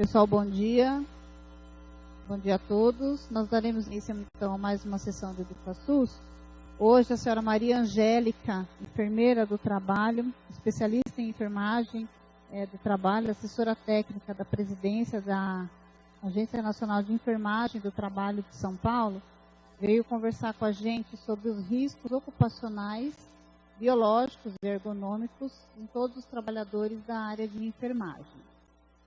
Pessoal, bom dia. Bom dia a todos. Nós daremos início, então, a mais uma sessão do EducaSUS. Hoje, a senhora Maria Angélica, enfermeira do trabalho, especialista em enfermagem do trabalho, assessora técnica da presidência da Agência Nacional de Enfermagem do Trabalho de São Paulo, veio conversar com a gente sobre os riscos ocupacionais, biológicos e ergonômicos em todos os trabalhadores da área de enfermagem.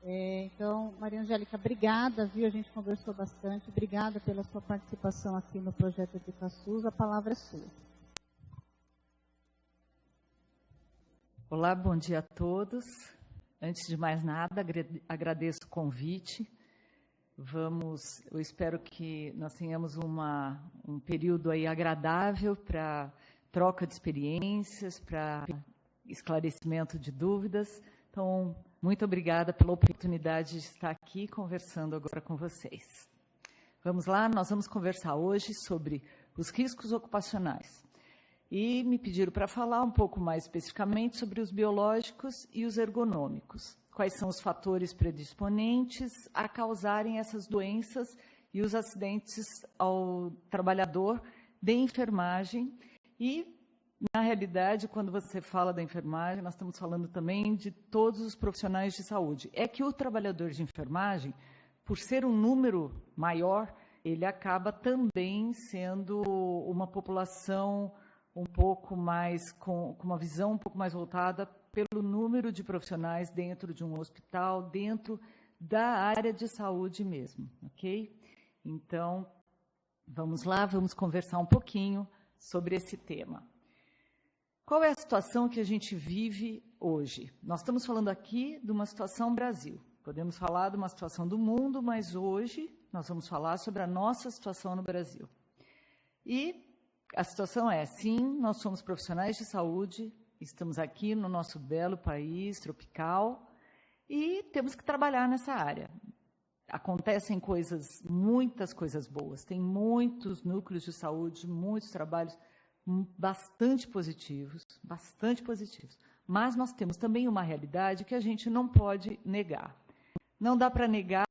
Então, Maria Angélica, obrigada, viu? A gente conversou bastante. Obrigada pela sua participação aqui no projeto EducaSUS. A palavra é sua. Olá, bom dia a todos. Antes de mais nada, agradeço o convite. Eu espero que nós tenhamos um período aí agradável para troca de experiências, para esclarecimento de dúvidas. Então, muito obrigada pela oportunidade de estar aqui conversando agora com vocês. Vamos lá, nós vamos conversar hoje sobre os riscos ocupacionais. E me pediram para falar um pouco mais especificamente sobre os biológicos e os ergonômicos. Quais são os fatores predisponentes a causarem essas doenças e os acidentes ao trabalhador de enfermagem. E, na realidade, quando você fala da enfermagem, nós estamos falando também de todos os profissionais de saúde. É que o trabalhador de enfermagem, por ser um número maior, ele acaba também sendo uma população um pouco mais, com uma visão um pouco mais voltada pelo número de profissionais dentro de um hospital, dentro da área de saúde mesmo, ok? Então, vamos lá, vamos conversar um pouquinho sobre esse tema. Qual é a situação que a gente vive hoje? Nós estamos falando aqui de uma situação Brasil. Podemos falar de uma situação do mundo, mas hoje nós vamos falar sobre a nossa situação no Brasil. E a situação é, sim, nós somos profissionais de saúde, estamos aqui no nosso belo país tropical e temos que trabalhar nessa área. Acontecem muitas coisas boas, tem muitos núcleos de saúde, muitos trabalhos bastante positivos, mas nós temos também uma realidade que a gente não pode negar. Não dá para negar,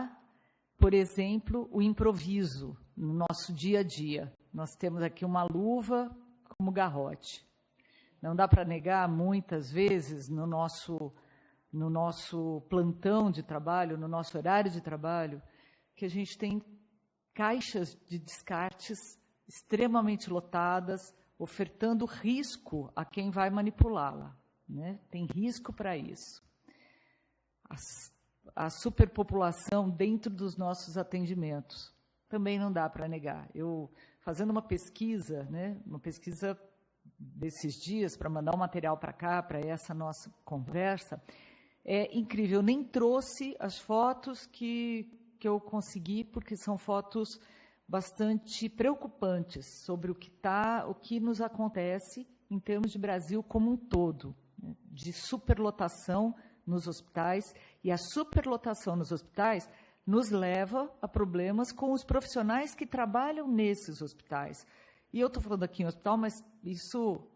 por exemplo, o improviso no nosso dia a dia. Nós temos aqui uma luva como garrote. Não dá para negar, muitas vezes, no nosso plantão de trabalho, no nosso horário de trabalho, que a gente tem caixas de descartes extremamente lotadas, ofertando risco a quem vai manipulá-la, né? Tem risco para isso. A superpopulação dentro dos nossos atendimentos também não dá para negar. Eu, fazendo uma pesquisa, né, uma pesquisa desses dias, para mandar o material para cá, para essa nossa conversa, é incrível. Eu nem trouxe as fotos que eu consegui, porque são fotos bastante preocupantes sobre o que nos acontece em termos de Brasil como um todo, né, de superlotação nos hospitais, e a superlotação nos hospitais nos leva a problemas com os profissionais que trabalham nesses hospitais. E eu estou falando aqui em hospital, mas isso,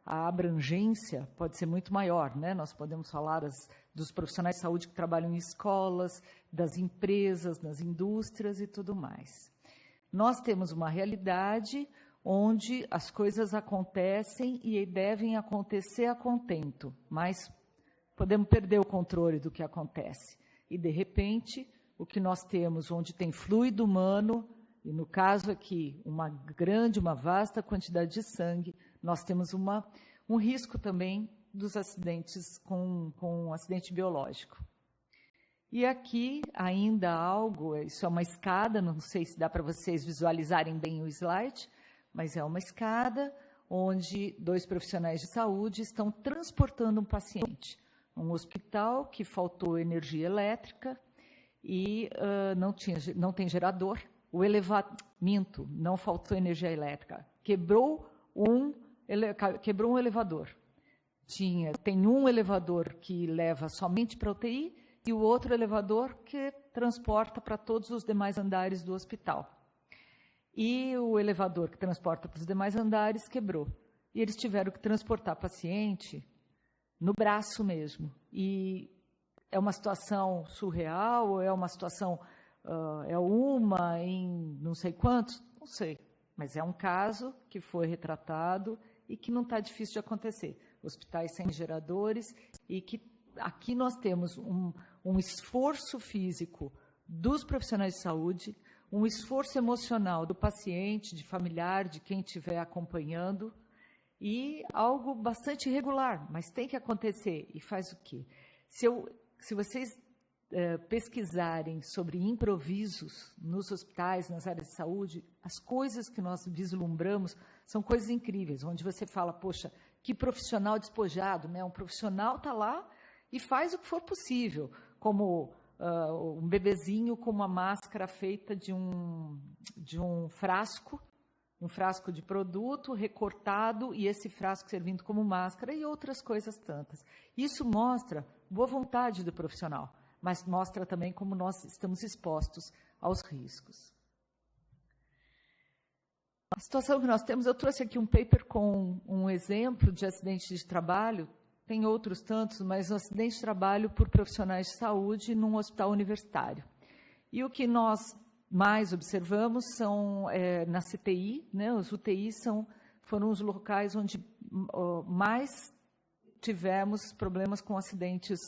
a abrangência pode ser muito maior, né? Nós podemos falar dos profissionais de saúde que trabalham em escolas, das empresas, nas indústrias e tudo mais. Nós temos uma realidade onde as coisas acontecem e devem acontecer a contento, mas podemos perder o controle do que acontece. E, de repente, o que nós temos, onde tem fluido humano, e no caso aqui, uma vasta quantidade de sangue, nós temos um risco também dos acidentes com acidente biológico. E aqui ainda algo, isso é uma escada, não sei se dá para vocês visualizarem bem o slide, mas é uma escada onde 2 profissionais de saúde estão transportando um paciente. Um hospital que faltou energia elétrica e não tem gerador. Não faltou energia elétrica. Quebrou um elevador. Tem um elevador que leva somente para a UTI e o outro elevador que transporta para todos os demais andares do hospital. E o elevador que transporta para os demais andares quebrou. E eles tiveram que transportar paciente no braço mesmo. E é uma situação surreal, ou é uma situação, é uma em não sei quantos? Não sei, mas é um caso que foi retratado e que não está difícil de acontecer. Hospitais sem geradores e que aqui nós temos um esforço físico dos profissionais de saúde, um esforço emocional do paciente, de familiar, de quem estiver acompanhando, e algo bastante irregular, mas tem que acontecer. E faz o quê? Se vocês pesquisarem sobre improvisos nos hospitais, nas áreas de saúde, as coisas que nós vislumbramos são coisas incríveis, onde você fala, poxa, que profissional despojado, né? Um profissional está lá e faz o que for possível, como um bebezinho com uma máscara feita de um frasco de produto recortado e esse frasco servindo como máscara e outras coisas tantas. Isso mostra boa vontade do profissional, mas mostra também como nós estamos expostos aos riscos. A situação que nós temos, eu trouxe aqui um paper com um exemplo de acidente de trabalho, tem outros tantos, mas um acidente de trabalho por profissionais de saúde num hospital universitário. E o que nós mais observamos são, na CTI, né, os UTIs foram os locais onde mais tivemos problemas com acidentes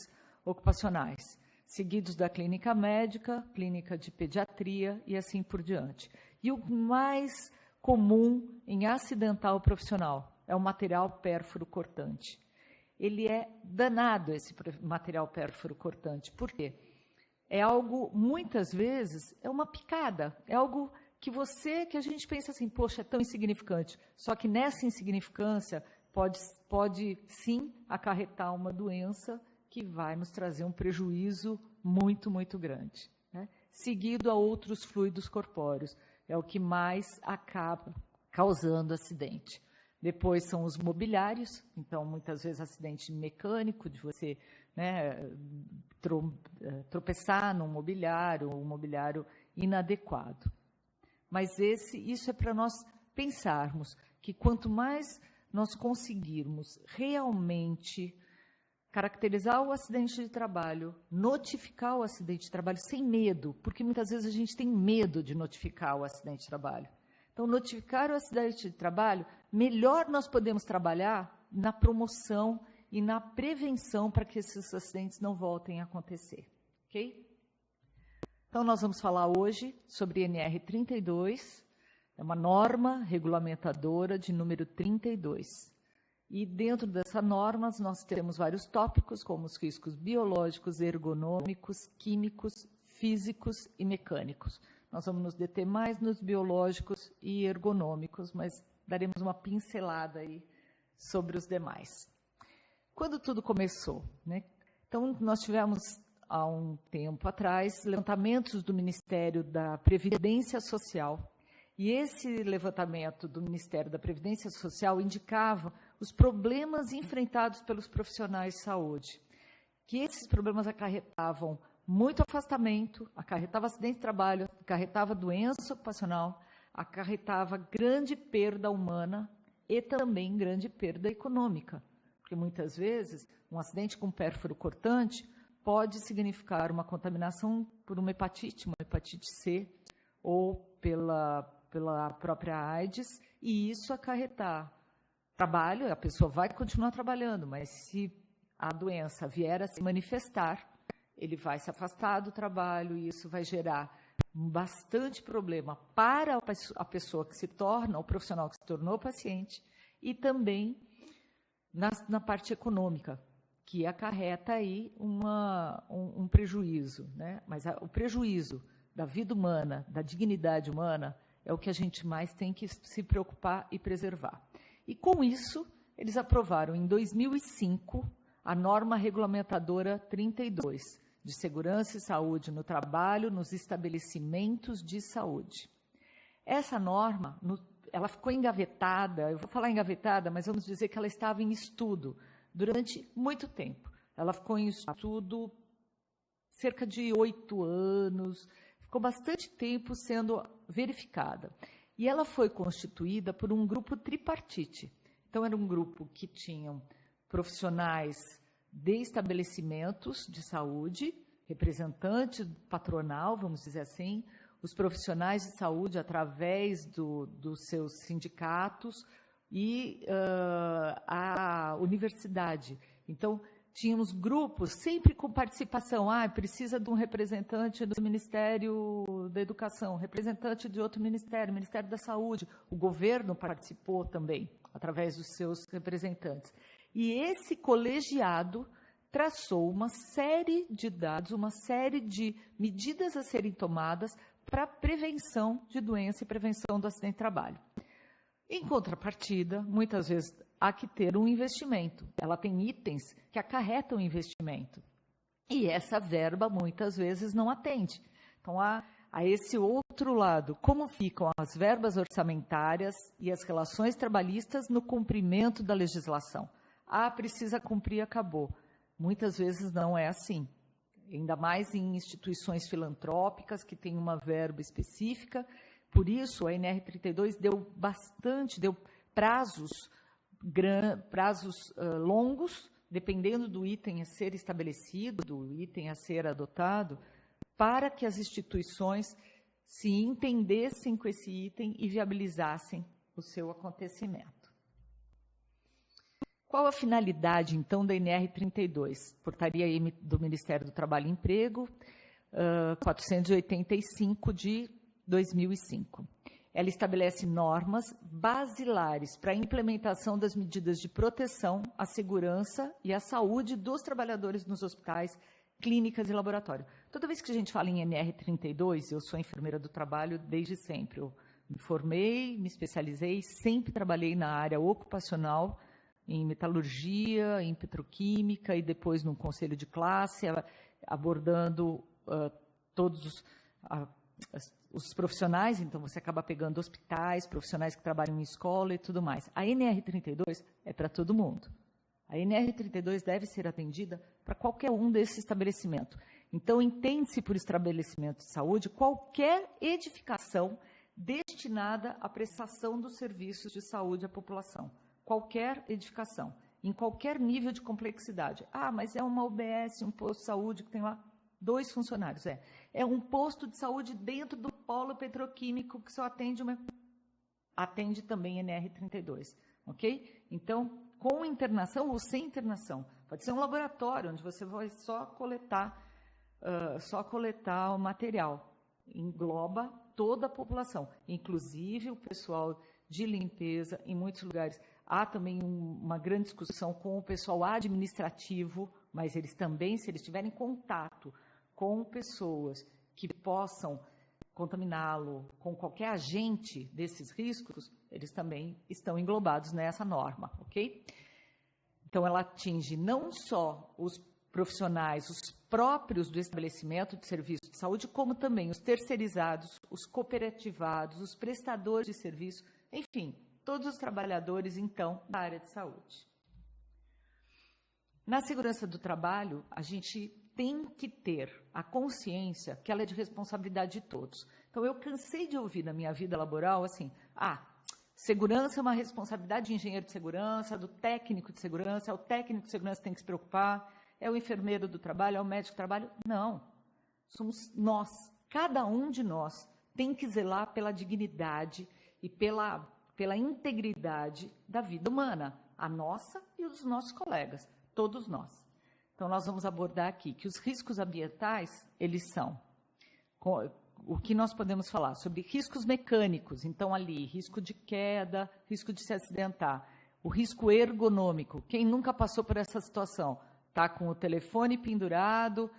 ocupacionais, seguidos da clínica médica, clínica de pediatria e assim por diante. E o mais comum em acidental profissional é o material pérfuro cortante. Ele é danado, esse material pérfuro cortante. Por quê? É algo, muitas vezes, é uma picada. É algo que a gente pensa assim, poxa, é tão insignificante. Só que nessa insignificância pode sim acarretar uma doença que vai nos trazer um prejuízo muito, muito grande, né? Seguido a outros fluidos corpóreos. É o que mais acaba causando acidente. Depois são os mobiliários, então muitas vezes acidente mecânico, de você, né, tropeçar num mobiliário, um mobiliário inadequado. Mas isso é para nós pensarmos que quanto mais nós conseguirmos realmente caracterizar o acidente de trabalho, notificar o acidente de trabalho sem medo, porque muitas vezes a gente tem medo de notificar o acidente de trabalho. Então, notificar o acidente de trabalho, melhor nós podemos trabalhar na promoção e na prevenção para que esses acidentes não voltem a acontecer. Ok? Então, nós vamos falar hoje sobre NR32, é uma norma regulamentadora de número 32. E dentro dessa norma, nós temos vários tópicos, como os riscos biológicos, ergonômicos, químicos, físicos e mecânicos. Nós vamos nos deter mais nos biológicos e ergonômicos, mas daremos uma pincelada aí sobre os demais. Quando tudo começou, né? Então, nós tivemos, há um tempo atrás, levantamentos do Ministério da Previdência Social. E esse levantamento do Ministério da Previdência Social indicava os problemas enfrentados pelos profissionais de saúde. Que esses problemas acarretavam muito afastamento, acarretava acidente de trabalho, acarretava doença ocupacional, acarretava grande perda humana e também grande perda econômica. Porque muitas vezes um acidente com pérfuro cortante pode significar uma contaminação por uma hepatite C, ou pela própria AIDS, e isso acarretar trabalho, a pessoa vai continuar trabalhando, mas se a doença vier a se manifestar, ele vai se afastar do trabalho e isso vai gerar bastante problema para a pessoa que se torna, o profissional que se tornou paciente, e também na parte econômica, que acarreta aí um prejuízo, né? Mas o prejuízo da vida humana, da dignidade humana, é o que a gente mais tem que se preocupar e preservar. E com isso, eles aprovaram em 2005 a norma regulamentadora 32, de segurança e saúde no trabalho, nos estabelecimentos de saúde. Essa norma, ela ficou engavetada, eu vou falar engavetada, mas vamos dizer que ela estava em estudo durante muito tempo. Ela ficou em estudo cerca de 8 anos, ficou bastante tempo sendo verificada. E ela foi constituída por um grupo tripartite. Então, era um grupo que tinham profissionais de estabelecimentos de saúde, representante patronal, vamos dizer assim, os profissionais de saúde através dos seus sindicatos e a universidade. Então, tínhamos grupos sempre com participação. Precisa de um representante do Ministério da Educação, representante de outro ministério, Ministério da Saúde. O governo participou também, através dos seus representantes. E esse colegiado traçou uma série de dados, uma série de medidas a serem tomadas para prevenção de doença e prevenção do acidente de trabalho. Em contrapartida, muitas vezes há que ter um investimento. Ela tem itens que acarretam investimento. E essa verba, muitas vezes, não atende. Então, há esse outro lado. Como ficam as verbas orçamentárias e as relações trabalhistas no cumprimento da legislação? Precisa cumprir, acabou. Muitas vezes não é assim. Ainda mais em instituições filantrópicas que têm uma verba específica. Por isso, a NR32 deu prazos longos, dependendo do item a ser estabelecido, do item a ser adotado, para que as instituições se entendessem com esse item e viabilizassem o seu acontecimento. Qual a finalidade, então, da NR32? Portaria do Ministério do Trabalho e Emprego, 485 de 2005. Ela estabelece normas basilares para a implementação das medidas de proteção à segurança e à saúde dos trabalhadores nos hospitais, clínicas e laboratório. Toda vez que a gente fala em NR32, eu sou enfermeira do trabalho desde sempre. Eu me formei, me especializei, sempre trabalhei na área ocupacional, em metalurgia, em petroquímica e depois num conselho de classe, abordando todos os profissionais. Então você acaba pegando hospitais, profissionais que trabalham em escola e tudo mais. A NR32 é para todo mundo. A NR32 deve ser atendida para qualquer um desses estabelecimentos. Então, entende-se por estabelecimento de saúde qualquer edificação destinada à prestação dos serviços de saúde à população. Qualquer edificação, em qualquer nível de complexidade. Mas é uma UBS, um posto de saúde que tem lá 2 funcionários. É um posto de saúde dentro do polo petroquímico que só atende atende também NR32, ok? Então, com internação ou sem internação. Pode ser um laboratório, onde você vai só coletar o material. Engloba toda a população, inclusive o pessoal de limpeza em muitos lugares. Há também uma grande discussão com o pessoal administrativo, mas eles também, se eles tiverem contato com pessoas que possam contaminá-lo com qualquer agente desses riscos, eles também estão englobados nessa norma, ok? Então, ela atinge não só os profissionais, os próprios do estabelecimento de serviço de saúde, como também os terceirizados, os cooperativados, os prestadores de serviço, enfim, todos os trabalhadores, então, da área de saúde. Na segurança do trabalho, a gente tem que ter a consciência que ela é de responsabilidade de todos. Então, eu cansei de ouvir na minha vida laboral assim, segurança é uma responsabilidade de engenheiro de segurança, do técnico de segurança, é o técnico de segurança que tem que se preocupar, é o enfermeiro do trabalho, é o médico do trabalho. Não, somos nós, cada um de nós tem que zelar pela dignidade e pela integridade da vida humana, a nossa e os nossos colegas, todos nós. Então, nós vamos abordar aqui que os riscos ambientais, eles são, o que nós podemos falar sobre riscos mecânicos, então ali, risco de queda, risco de se acidentar, o risco ergonômico, quem nunca passou por essa situação? Está com o telefone pendurado,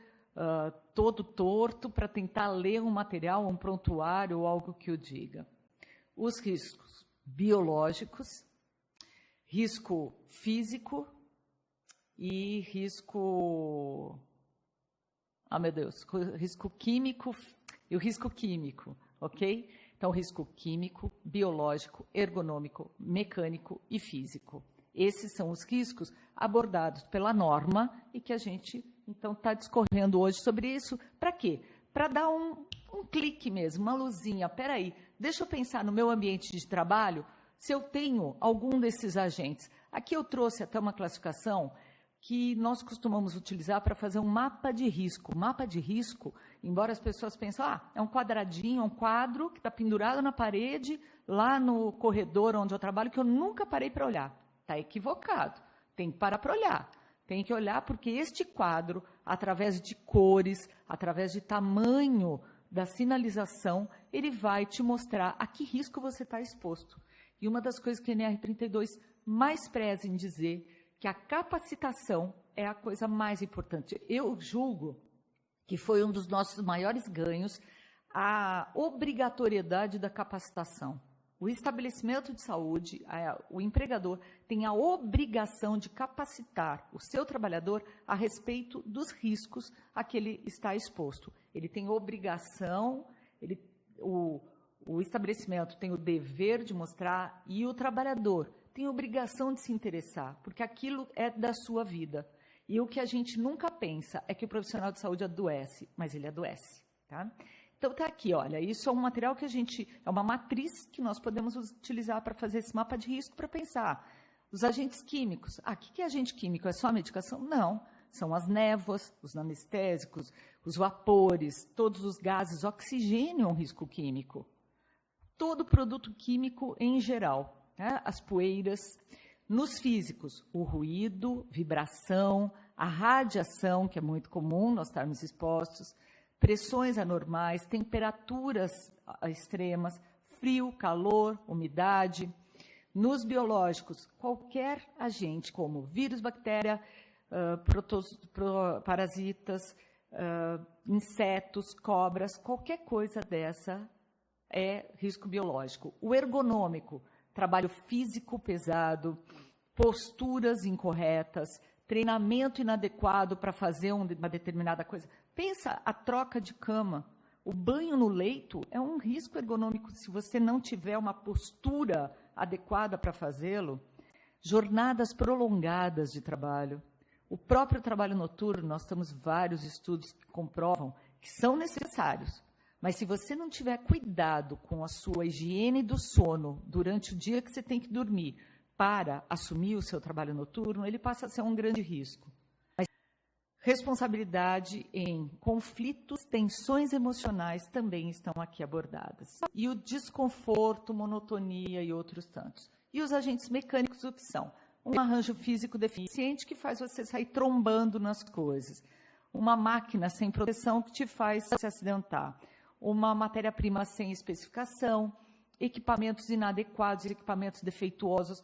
todo torto, para tentar ler um material, um prontuário ou algo que o diga. Os riscos biológicos, risco físico e risco... risco químico e o risco químico, ok? Então, risco químico, biológico, ergonômico, mecânico e físico. Esses são os riscos abordados pela norma e que a gente, então, está discorrendo hoje sobre isso. Para quê? Para dar um clique mesmo, uma luzinha. Espera aí, deixa eu pensar no meu ambiente de trabalho, se eu tenho algum desses agentes. Aqui eu trouxe até uma classificação que nós costumamos utilizar para fazer um mapa de risco. O mapa de risco, embora as pessoas pensem, é um quadradinho, um quadro que está pendurado na parede, lá no corredor onde eu trabalho, que eu nunca parei para olhar. Está equivocado. Tem que parar para olhar. Tem que olhar porque este quadro, através de cores, através de tamanho da sinalização, ele vai te mostrar a que risco você está exposto. E uma das coisas que a NR32 mais preza em dizer que a capacitação é a coisa mais importante. Eu julgo que foi um dos nossos maiores ganhos a obrigatoriedade da capacitação. O estabelecimento de saúde, o empregador, tem a obrigação de capacitar o seu trabalhador a respeito dos riscos a que ele está exposto. Ele tem obrigação, o estabelecimento tem o dever de mostrar e o trabalhador tem obrigação de se interessar, porque aquilo é da sua vida. E o que a gente nunca pensa é que o profissional de saúde adoece, mas ele adoece, tá? Então, está aqui, olha, isso é um material que é uma matriz que nós podemos utilizar para fazer esse mapa de risco para pensar. Os agentes químicos. O que é agente químico? É só a medicação? Não. São as névoas, os anestésicos, os vapores, todos os gases, oxigênio é um risco químico. Todo produto químico em geral. As poeiras, nos físicos, o ruído, vibração, a radiação, que é muito comum nós estarmos expostos, pressões anormais, temperaturas extremas, frio, calor, umidade. Nos biológicos, qualquer agente, como vírus, bactéria, parasitas, insetos, cobras, qualquer coisa dessa é risco biológico. O ergonômico, trabalho físico pesado, posturas incorretas, treinamento inadequado para fazer uma determinada coisa. Pensa a troca de cama. O banho no leito é um risco ergonômico se você não tiver uma postura adequada para fazê-lo. Jornadas prolongadas de trabalho. O próprio trabalho noturno, nós temos vários estudos que comprovam que são necessários. Mas se você não tiver cuidado com a sua higiene do sono durante o dia que você tem que dormir para assumir o seu trabalho noturno, ele passa a ser um grande risco. Mas responsabilidade em conflitos, tensões emocionais também estão aqui abordadas. E o desconforto, monotonia e outros tantos. E os agentes mecânicos, o que são? Um arranjo físico deficiente que faz você sair trombando nas coisas. Uma máquina sem proteção que te faz se acidentar. Uma matéria-prima sem especificação, equipamentos inadequados, equipamentos defeituosos.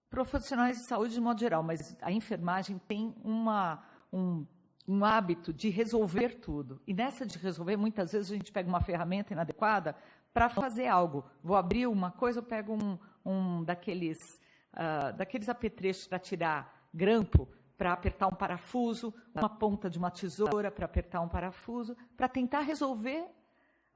Profissionais de saúde de modo geral, mas a enfermagem tem um hábito de resolver tudo. E nessa de resolver, muitas vezes a gente pega uma ferramenta inadequada para fazer algo. Vou abrir uma coisa, eu pego daqueles apetrechos para tirar grampo, para apertar um parafuso, uma ponta de uma tesoura para apertar um parafuso, para tentar resolver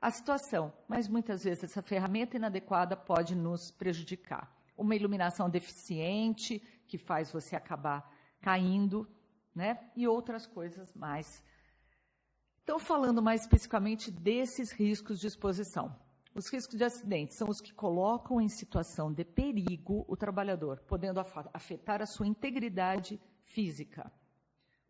a situação. Mas muitas vezes essa ferramenta inadequada pode nos prejudicar. Uma iluminação deficiente, que faz você acabar caindo, né? E outras coisas mais. Então, falando mais especificamente desses riscos de exposição. Os riscos de acidente são os que colocam em situação de perigo o trabalhador, podendo afetar a sua integridade física.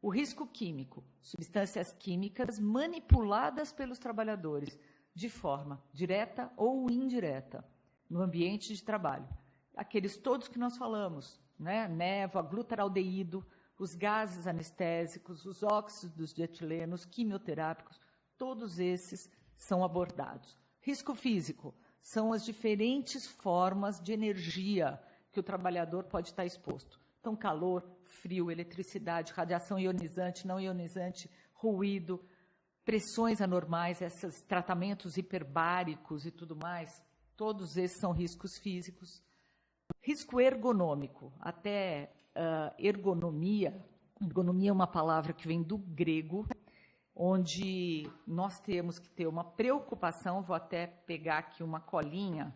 O risco químico, substâncias químicas manipuladas pelos trabalhadores, de forma direta ou indireta, no ambiente de trabalho. Aqueles todos que nós falamos, né? Névoa, glutaraldeído, os gases anestésicos, os óxidos de etileno, os quimioterápicos, todos esses são abordados. Risco físico são as diferentes formas de energia que o trabalhador pode estar exposto. Então, calor, frio, eletricidade, radiação ionizante, não ionizante, ruído, pressões anormais, esses tratamentos hiperbáricos e tudo mais, todos esses são riscos físicos. Risco ergonômico, até ergonomia é uma palavra que vem do grego, onde nós temos que ter uma preocupação, vou até pegar aqui uma colinha,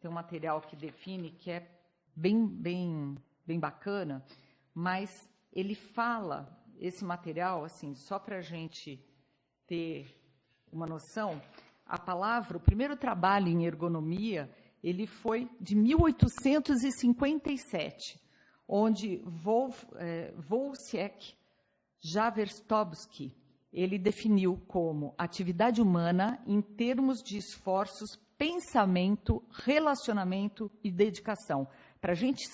tem um material que define, que é bem bacana, mas ele fala, esse material, assim, só para a gente ter uma noção, a palavra, o primeiro trabalho em ergonomia, ele foi de 1857, onde Wojciech Jaworski, ele definiu como atividade humana em termos de esforços, pensamento, relacionamento e dedicação. Para a gente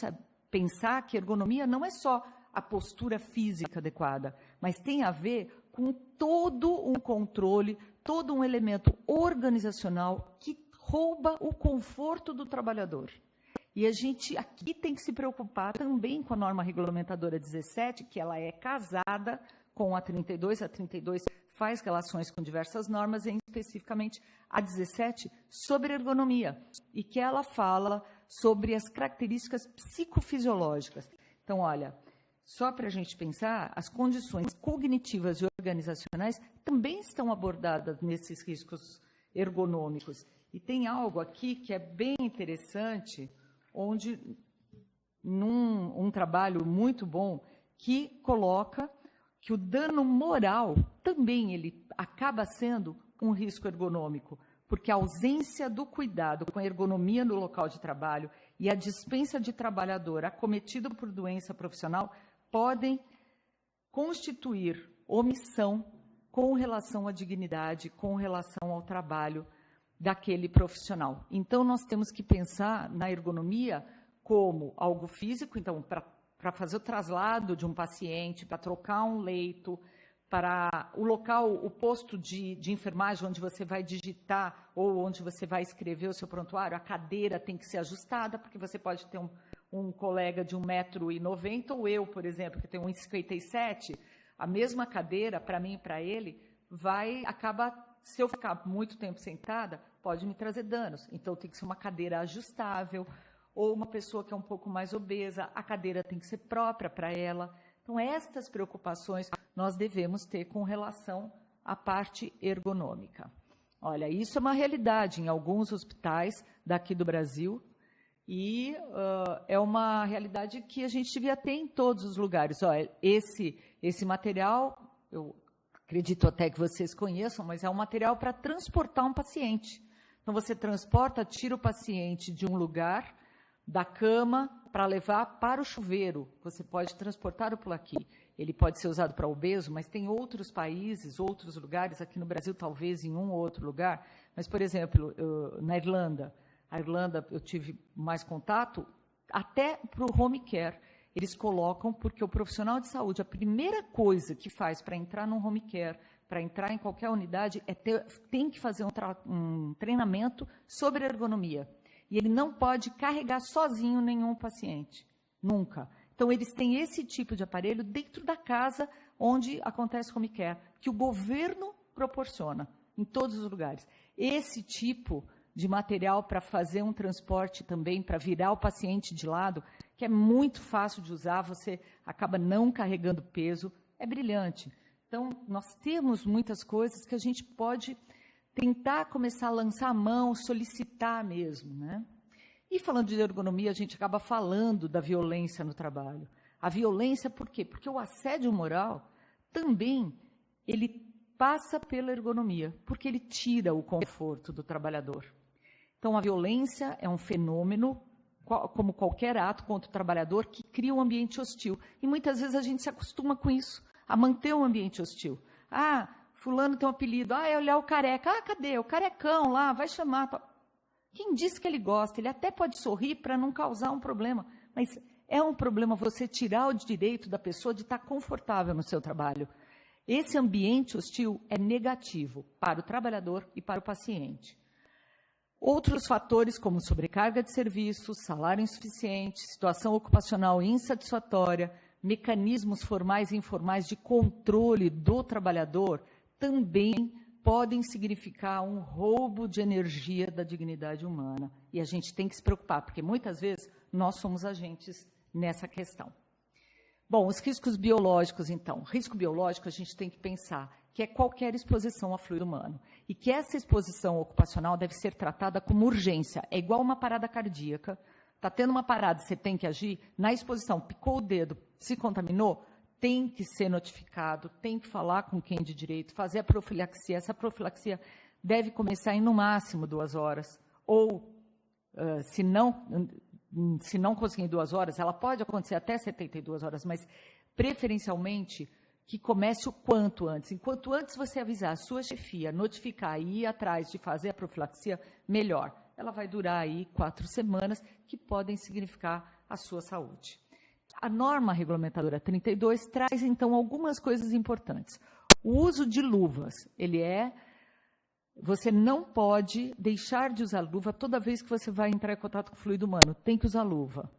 pensar que ergonomia não é só a postura física adequada, mas tem a ver com todo um controle, todo um elemento organizacional que rouba o conforto do trabalhador. E a gente aqui tem que se preocupar também com a norma regulamentadora 17, que ela é casada com a 32. A 32 faz relações com diversas normas, e especificamente a 17 sobre ergonomia, e que ela fala sobre as características psicofisiológicas. Então, olha, só para a gente pensar, as condições cognitivas e organizacionais também estão abordadas nesses riscos ergonômicos. E tem algo aqui que é bem interessante, onde, num trabalho muito bom, que coloca que o dano moral também ele acaba sendo um risco ergonômico, porque a ausência do cuidado com a ergonomia no local de trabalho e a dispensa de trabalhador acometido por doença profissional podem constituir omissão com relação à dignidade, com relação ao trabalho daquele profissional. Então, nós temos que pensar na ergonomia como algo físico, então, para fazer o traslado de um paciente, para trocar um leito, para o local, o posto de enfermagem onde você vai digitar ou onde você vai escrever o seu prontuário, a cadeira tem que ser ajustada, porque você pode ter um colega de 1,90 m, ou eu, por exemplo, que tenho 1,57 m, a mesma cadeira, para mim e para ele, acaba, se eu ficar muito tempo sentada, pode me trazer danos. Então, tem que ser uma cadeira ajustável, ou uma pessoa que é um pouco mais obesa, a cadeira tem que ser própria para ela. Então, estas preocupações nós devemos ter com relação à parte ergonômica. Olha, isso é uma realidade em alguns hospitais daqui do Brasil, e é uma realidade que a gente devia ter em todos os lugares. Olha, esse material, eu acredito até que vocês conheçam, mas é um material para transportar um paciente. Então, você transporta, tira o paciente de um lugar, da cama, para levar para o chuveiro. Você pode transportá-lo por aqui. Ele pode ser usado para obeso, mas tem outros países, outros lugares, aqui no Brasil talvez em um ou outro lugar, mas, por exemplo, na Irlanda, eu tive mais contato, até para o home care, eles colocam, porque o profissional de saúde, a primeira coisa que faz para entrar no home care, para entrar em qualquer unidade, tem que fazer um treinamento sobre ergonomia. E ele não pode carregar sozinho nenhum paciente, nunca. Então, eles têm esse tipo de aparelho dentro da casa onde acontece home care, que o governo proporciona, em todos os lugares. Esse tipo de material para fazer um transporte também, para virar o paciente de lado, que é muito fácil de usar, você acaba não carregando peso, é brilhante. Então, nós temos muitas coisas que a gente pode tentar começar a lançar a mão, solicitar mesmo, né? E falando de ergonomia, a gente acaba falando da violência no trabalho. A violência, por quê? Porque o assédio moral também, ele passa pela ergonomia, porque ele tira o conforto do trabalhador. Então, a violência é um fenômeno, como qualquer ato contra o trabalhador, que cria um ambiente hostil. E muitas vezes a gente se acostuma com isso, a manter um ambiente hostil. Ah, fulano tem um apelido, é olhar o careca, cadê? O carecão lá, vai chamar. Quem disse que ele gosta? Ele até pode sorrir para não causar um problema, mas é um problema você tirar o direito da pessoa de estar confortável no seu trabalho. Esse ambiente hostil é negativo para o trabalhador e para o paciente. Outros fatores, como sobrecarga de serviços, salário insuficiente, situação ocupacional insatisfatória, mecanismos formais e informais de controle do trabalhador, também podem significar um roubo de energia da dignidade humana. E a gente tem que se preocupar, porque muitas vezes nós somos agentes nessa questão. Bom, os riscos biológicos, então. Risco biológico, a gente tem que pensar que é qualquer exposição a fluido humano. E que essa exposição ocupacional deve ser tratada como urgência. É igual uma parada cardíaca. Está tendo uma parada, você tem que agir. Na exposição, picou o dedo, se contaminou, tem que ser notificado, tem que falar com quem de direito, fazer a profilaxia. Essa profilaxia deve começar em, no máximo, 2 horas. Ou, se não, se não conseguir em 2 horas, ela pode acontecer até 72 horas, mas preferencialmente que comece o quanto antes. Enquanto antes você avisar a sua chefia, notificar e ir atrás de fazer a profilaxia, melhor. Ela vai durar aí 4 semanas, que podem significar a sua saúde. A norma regulamentadora 32 traz, então, algumas coisas importantes. O uso de luvas, você não pode deixar de usar luva toda vez que você vai entrar em contato com o fluido humano. Tem que usar luva.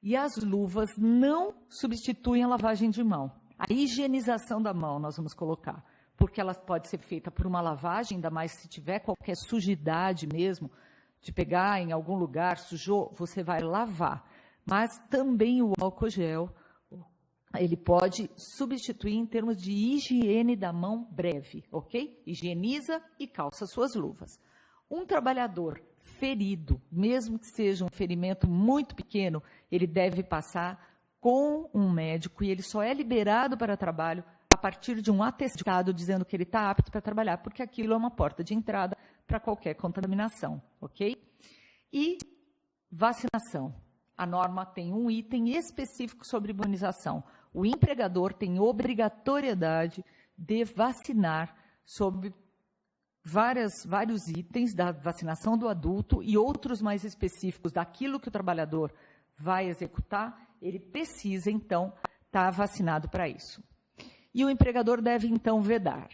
E as luvas não substituem a lavagem de mão. A higienização da mão nós vamos colocar, porque ela pode ser feita por uma lavagem, ainda mais se tiver qualquer sujidade mesmo, de pegar em algum lugar, sujou, você vai lavar. Mas também o álcool gel, ele pode substituir em termos de higiene da mão breve, ok? Higieniza e calça suas luvas. Um trabalhador ferido, mesmo que seja um ferimento muito pequeno, ele deve passar com um médico e ele só é liberado para trabalho a partir de um atestado dizendo que ele está apto para trabalhar, porque aquilo é uma porta de entrada para qualquer contaminação, ok? E vacinação. A norma tem um item específico sobre imunização. O empregador tem obrigatoriedade de vacinar sobre vários itens da vacinação do adulto e outros mais específicos daquilo que o trabalhador vai executar, ele precisa, então, estar vacinado para isso. E o empregador deve, então, vetar.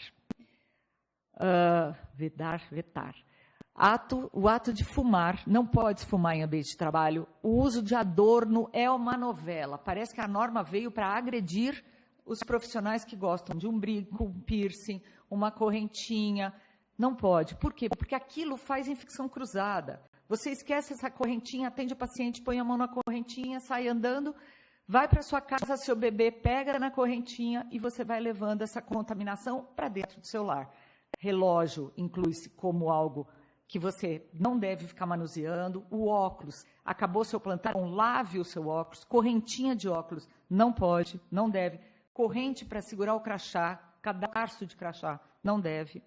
O ato de fumar, não pode fumar em ambiente de trabalho. O uso de adorno é uma novela. Parece que a norma veio para agredir os profissionais que gostam de um brinco, um piercing, uma correntinha. Não pode. Por quê? Porque aquilo faz infecção cruzada. Você esquece essa correntinha, atende o paciente, põe a mão na correntinha, sai andando, vai para sua casa, seu bebê pega na correntinha e você vai levando essa contaminação para dentro do seu lar. Relógio inclui-se como algo que você não deve ficar manuseando. O óculos, acabou seu plantão, lave o seu óculos. Correntinha de óculos, não pode, não deve. Corrente para segurar o crachá, cadarço de crachá, não deve.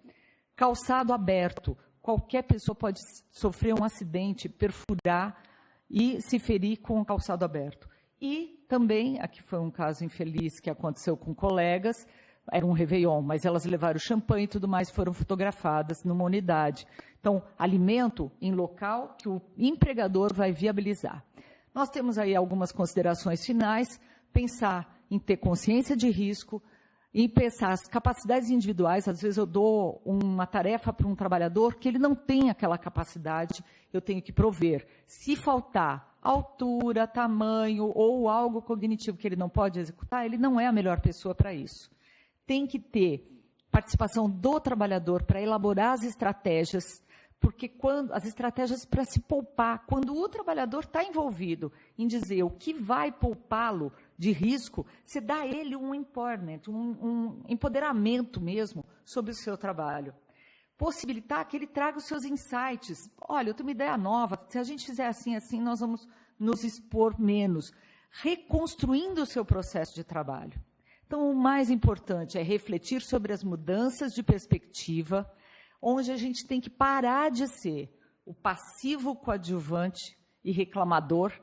Calçado aberto, qualquer pessoa pode sofrer um acidente, perfurar e se ferir com o calçado aberto. E também, aqui foi um caso infeliz que aconteceu com colegas, era um Réveillon, mas elas levaram champanhe e tudo mais, foram fotografadas numa unidade. Então, alimento em local que o empregador vai viabilizar. Nós temos aí algumas considerações finais, pensar em ter consciência de risco, em pensar as capacidades individuais. Às vezes eu dou uma tarefa para um trabalhador que ele não tem aquela capacidade, eu tenho que prover. Se faltar altura, tamanho ou algo cognitivo que ele não pode executar, ele não é a melhor pessoa para isso. Tem que ter participação do trabalhador para elaborar as estratégias, porque as estratégias para se poupar, quando o trabalhador está envolvido em dizer o que vai poupá-lo de risco, você dá a ele um empowerment, um empoderamento mesmo sobre o seu trabalho. Possibilitar que ele traga os seus insights. Olha, eu tenho uma ideia nova, se a gente fizer assim, nós vamos nos expor menos. Reconstruindo o seu processo de trabalho. Então, o mais importante é refletir sobre as mudanças de perspectiva, onde a gente tem que parar de ser o passivo coadjuvante e reclamador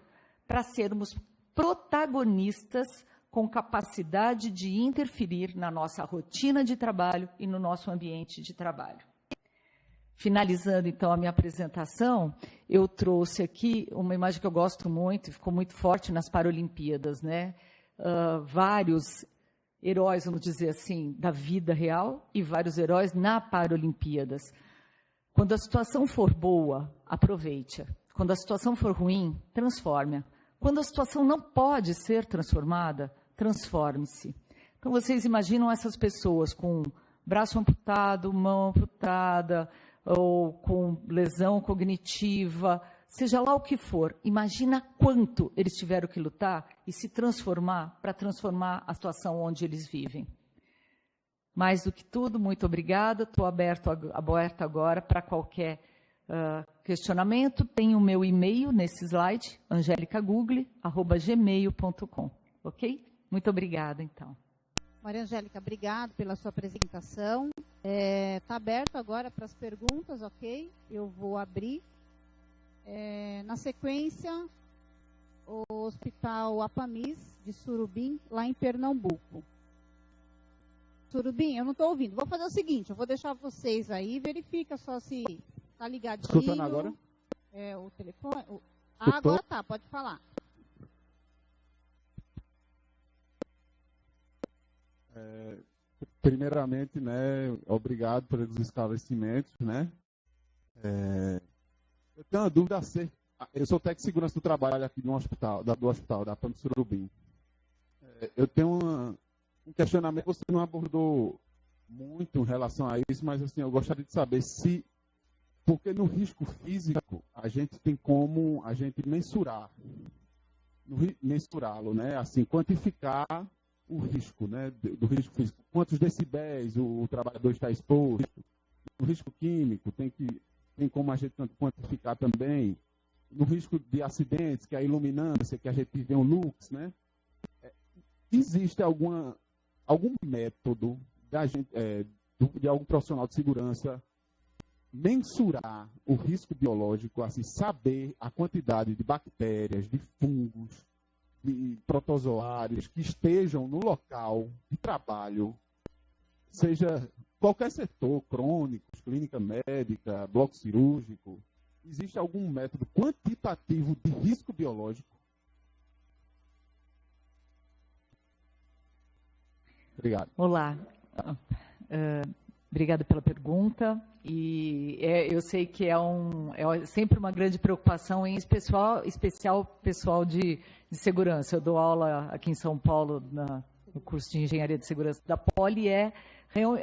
para sermos protagonistas com capacidade de interferir na nossa rotina de trabalho e no nosso ambiente de trabalho. Finalizando, então, a minha apresentação, eu trouxe aqui uma imagem que eu gosto muito, ficou muito forte nas Paralimpíadas, né? Vários heróis, vamos dizer assim, da vida real e vários heróis na Paralimpíadas. Quando a situação for boa, aproveite-a. Quando a situação for ruim, transforme-a. Quando a situação não pode ser transformada, transforme-se. Então, vocês imaginam essas pessoas com braço amputado, mão amputada, ou com lesão cognitiva, seja lá o que for, imagina quanto eles tiveram que lutar e se transformar para transformar a situação onde eles vivem. Mais do que tudo, muito obrigada. Estou aberto agora para qualquer questionamento. Tem o meu e-mail nesse slide, angelicagugli@gmail.com. Ok? Muito obrigada, então. Maria Angélica, obrigado pela sua apresentação. Está aberto agora para as perguntas, ok? Eu vou abrir. Na sequência, o Hospital Apamis de Surubim, lá em Pernambuco. Surubim, eu não estou ouvindo. Vou fazer o seguinte, eu vou deixar vocês aí, verifica só se está ligadinho. Escutando agora? O telefone. Agora tá, pode falar. Primeiramente, né, obrigado pelos esclarecimentos, né? Eu tenho uma dúvida acerca. Eu sou técnico de segurança do trabalho aqui do hospital da Apamis Surubim. Eu tenho um questionamento, você não abordou muito em relação a isso, mas assim, eu gostaria de saber se, porque no risco físico a gente tem como a gente mensurá-lo, né? Assim, quantificar o risco, né? Do risco físico. Quantos decibéis o trabalhador está exposto? O risco químico tem como a gente quantificar também. No risco de acidentes, que é a iluminância, que a gente vê um lux, né? Existe algum método de algum profissional de segurança mensurar o risco biológico, assim, saber a quantidade de bactérias, de fungos, de protozoários que estejam no local de trabalho, seja qualquer setor, crônicos, clínica médica, bloco cirúrgico? Existe algum método quantitativo de risco biológico? Obrigado. Olá. Obrigada pela pergunta. E eu sei que é sempre uma grande preocupação, em especial pessoal de segurança. Eu dou aula aqui em São Paulo no curso de Engenharia de Segurança da Poli, é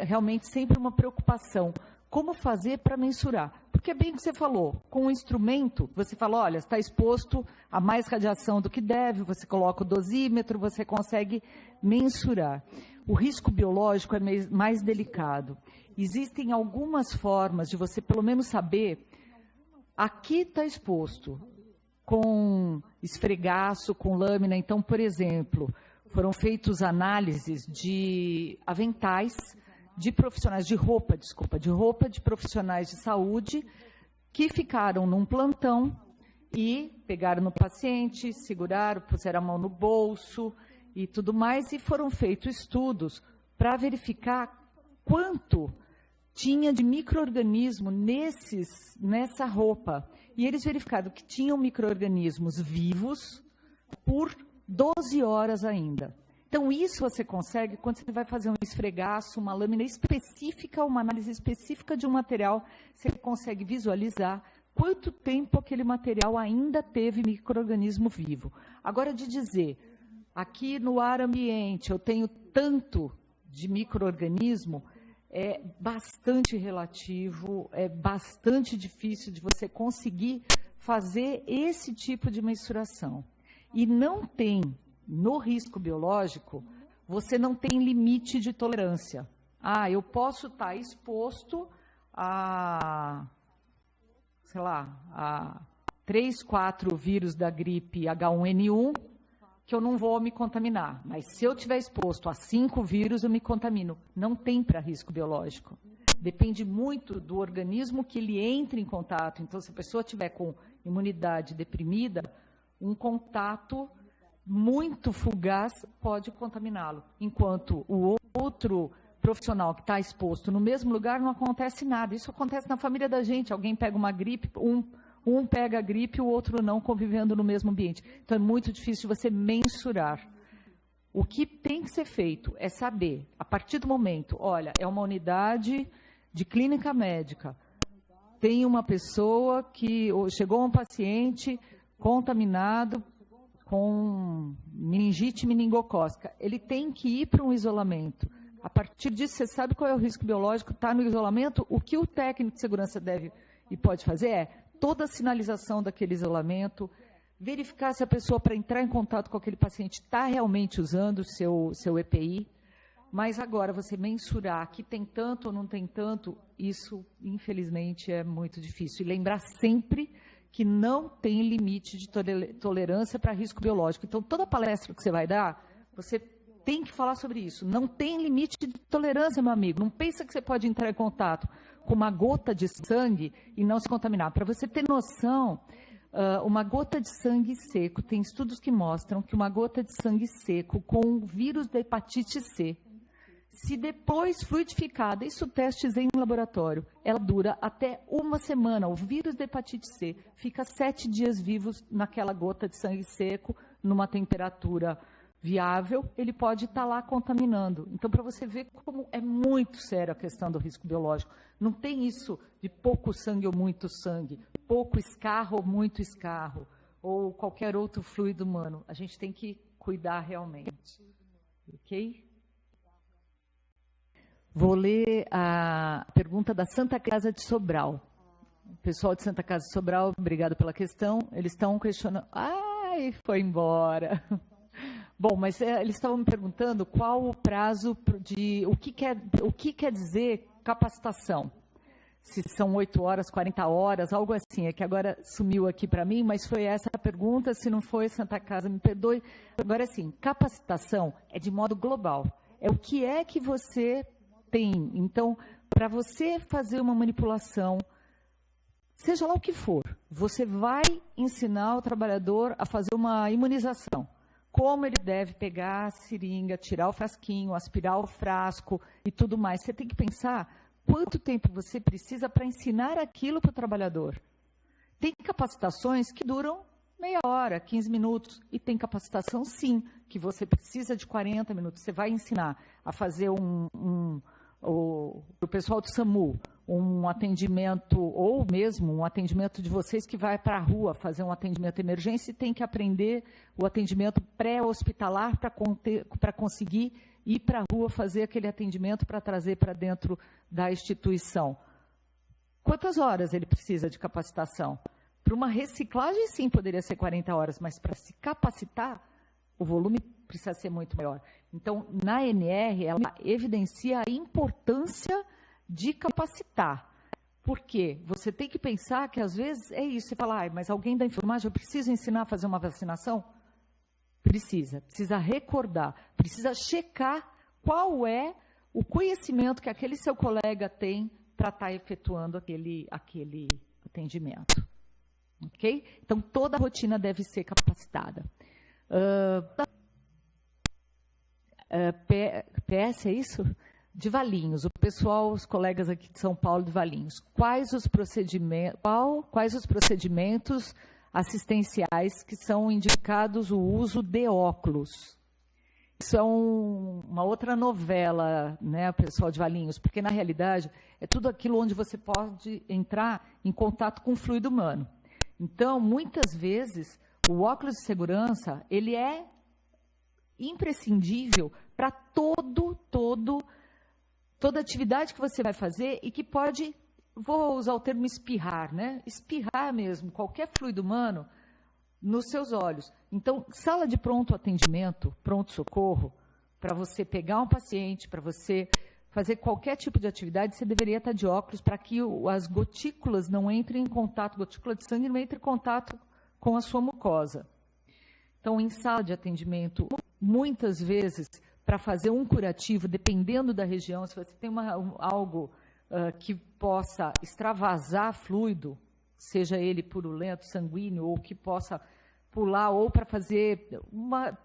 realmente sempre uma preocupação. Como fazer para mensurar? Porque é bem o que você falou, com o instrumento, você fala, olha, está exposto a mais radiação do que deve, você coloca o dosímetro, você consegue mensurar. O risco biológico é mais delicado. Existem algumas formas de você, pelo menos, saber, aqui está exposto, com esfregaço, com lâmina. Então, por exemplo, foram feitas análises de aventais, de profissionais de roupa de profissionais de saúde que ficaram num plantão e pegaram no paciente, seguraram, puseram a mão no bolso e tudo mais, e foram feitos estudos para verificar quanto tinha de micro-organismo nessa roupa. E eles verificaram que tinham micro-organismos vivos por 12 horas ainda. Então, isso você consegue quando você vai fazer um esfregaço, uma lâmina específica, uma análise específica de um material, você consegue visualizar quanto tempo aquele material ainda teve micro-organismo vivo. Agora, de dizer, aqui no ar ambiente eu tenho tanto de micro-organismo, é bastante relativo, é bastante difícil de você conseguir fazer esse tipo de mensuração. E não tem, no risco biológico, você não tem limite de tolerância. Eu posso estar exposto a, sei lá, a 3, 4 vírus da gripe H1N1, que eu não vou me contaminar. Mas se eu estiver exposto a 5 vírus, eu me contamino. Não tem para risco biológico. Depende muito do organismo que ele entre em contato. Então, se a pessoa tiver com imunidade deprimida, um contato muito fugaz pode contaminá-lo. Enquanto o outro profissional que está exposto no mesmo lugar, não acontece nada. Isso acontece na família da gente. Alguém pega uma gripe, um pega a gripe e o outro não, convivendo no mesmo ambiente. Então, é muito difícil você mensurar. O que tem que ser feito é saber, a partir do momento, olha, é uma unidade de clínica médica, tem uma pessoa que chegou um paciente contaminado com meningite meningocócica, ele tem que ir para um isolamento. A partir disso, você sabe qual é o risco biológico, está no isolamento, o que o técnico de segurança deve e pode fazer é toda a sinalização daquele isolamento, verificar se a pessoa, para entrar em contato com aquele paciente, está realmente usando o seu EPI, mas agora você mensurar que tem tanto ou não tem tanto, isso, infelizmente, é muito difícil. E lembrar sempre que não tem limite de tolerância para risco biológico. Então, toda palestra que você vai dar, você tem que falar sobre isso. Não tem limite de tolerância, meu amigo. Não pensa que você pode entrar em contato com uma gota de sangue e não se contaminar. Para você ter noção, uma gota de sangue seco, tem estudos que mostram que uma gota de sangue seco com vírus da hepatite C, se depois fluidificada, isso testes em laboratório, ela dura até 1 semana. O vírus da hepatite C fica 7 dias vivos naquela gota de sangue seco, numa temperatura viável, ele pode estar lá contaminando. Então, para você ver como é muito séria a questão do risco biológico. Não tem isso de pouco sangue ou muito sangue, pouco escarro ou muito escarro, ou qualquer outro fluido humano. A gente tem que cuidar realmente. Ok? Vou ler a pergunta da Santa Casa de Sobral. O pessoal de Santa Casa de Sobral, obrigado pela questão. Eles estão questionando... Ai, foi embora. Bom, mas eles estavam me perguntando qual o prazo de... O que quer dizer capacitação? Se são 8 horas, 40 horas, algo assim. É que agora sumiu aqui para mim, mas foi essa a pergunta. Se não foi, Santa Casa, me perdoe. Agora, assim, capacitação é de modo global. É o que é que você... tem. Então, para você fazer uma manipulação, seja lá o que for, você vai ensinar o trabalhador a fazer uma imunização. Como ele deve pegar a seringa, tirar o frasquinho, aspirar o frasco e tudo mais. Você tem que pensar quanto tempo você precisa para ensinar aquilo para o trabalhador. Tem capacitações que duram meia hora, 15 minutos, e tem capacitação, sim, que você precisa de 40 minutos. Você vai ensinar a fazer o pessoal do SAMU, um atendimento, ou mesmo um atendimento de vocês que vai para a rua fazer um atendimento de emergência e tem que aprender o atendimento pré-hospitalar para conseguir ir para a rua fazer aquele atendimento para trazer para dentro da instituição. Quantas horas ele precisa de capacitação? Para uma reciclagem, sim, poderia ser 40 horas, mas para se capacitar, o volume precisa ser muito maior. Então, na ANR, ela evidencia a importância de capacitar. Por quê? Você tem que pensar que, às vezes, é isso. Você fala, mas alguém da enfermagem, eu preciso ensinar a fazer uma vacinação? Precisa recordar, precisa checar qual é o conhecimento que aquele seu colega tem para estar efetuando aquele atendimento. Ok? Então, toda a rotina deve ser capacitada. PS, é isso? De Valinhos, o pessoal, os colegas aqui de São Paulo de Valinhos, quais os procedimentos assistenciais que são indicados o uso de óculos? Isso é uma outra novela, né, pessoal de Valinhos, porque na realidade é tudo aquilo onde você pode entrar em contato com o fluido humano. Então, muitas vezes, o óculos de segurança, ele é imprescindível para toda atividade que você vai fazer e que pode, vou usar o termo espirrar, né? Espirrar mesmo, qualquer fluido humano nos seus olhos. Então, sala de pronto atendimento, pronto-socorro, para você pegar um paciente, para você fazer qualquer tipo de atividade, você deveria estar de óculos para que as gotículas não entrem em contato, gotícula de sangue não entre em contato com a sua mucosa. Então, em sala de atendimento, muitas vezes, para fazer um curativo, dependendo da região, se você tem algo que possa extravasar fluido, seja ele purulento, sanguíneo, ou que possa pular, ou para fazer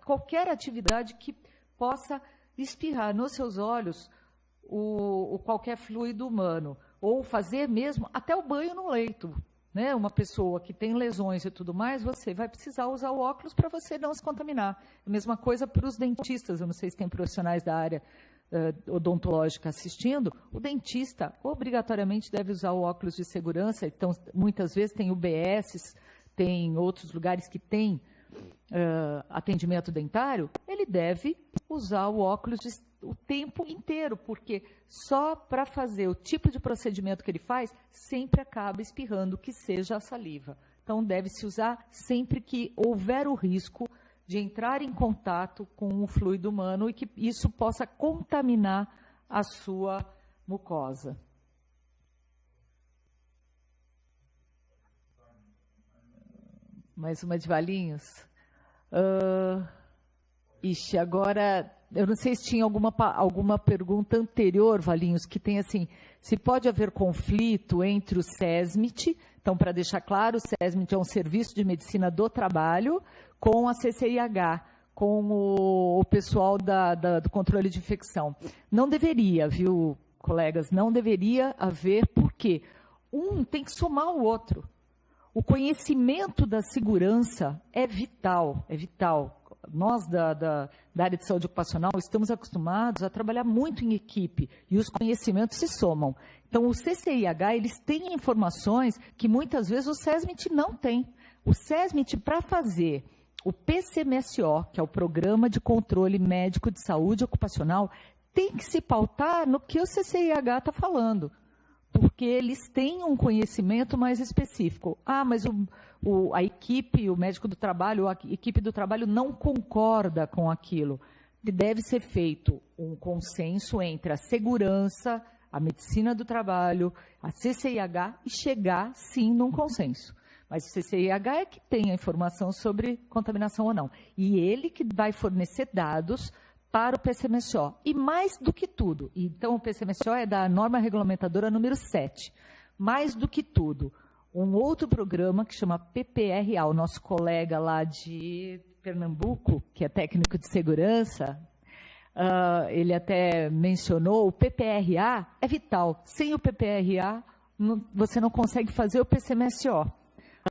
qualquer atividade que possa espirrar nos seus olhos qualquer fluido humano, ou fazer mesmo até o banho no leito. Né? Uma pessoa que tem lesões e tudo mais, você vai precisar usar o óculos para você não se contaminar. A mesma coisa para os dentistas, eu não sei se tem profissionais da área odontológica assistindo, o dentista obrigatoriamente deve usar o óculos de segurança, então muitas vezes tem UBS, tem outros lugares que tem atendimento dentário, ele deve usar o óculos o tempo inteiro, porque só para fazer o tipo de procedimento que ele faz, sempre acaba espirrando, que seja a saliva. Então, deve-se usar sempre que houver o risco de entrar em contato com o fluido humano e que isso possa contaminar a sua mucosa. Mais uma de Valinhos? Agora, eu não sei se tinha alguma pergunta anterior, Valinhos, que tem assim, se pode haver conflito entre o SESMIT, Então, para deixar claro, o SESMIT é um serviço de medicina do trabalho com a CCIH, com o pessoal do controle de infecção. Não deveria, viu, colegas, não deveria haver, porque um tem que somar o outro. O conhecimento da segurança é vital, é vital. Nós, da área de saúde ocupacional, estamos acostumados a trabalhar muito em equipe e os conhecimentos se somam. Então, o CCIH, eles têm informações que muitas vezes o SESMIT não tem. O SESMIT, para fazer o PCMSO, que é o Programa de Controle Médico de Saúde Ocupacional, tem que se pautar no que o CCIH está falando, porque eles têm um conhecimento mais específico. Ah, mas a equipe, o médico do trabalho, a equipe do trabalho não concorda com aquilo. Deve ser feito um consenso entre a segurança, a medicina do trabalho, a CCIH e chegar, sim, num consenso. Mas o CCIH é que tem a informação sobre contaminação ou não. E ele que vai fornecer dados para o PCMSO. E mais do que tudo, então o PCMSO é da norma regulamentadora número 7. Mais do que tudo, um outro programa que chama PPRA, o nosso colega lá de Pernambuco, que é técnico de segurança, ele até mencionou, o PPRA é vital. Sem o PPRA, você não consegue fazer o PCMSO,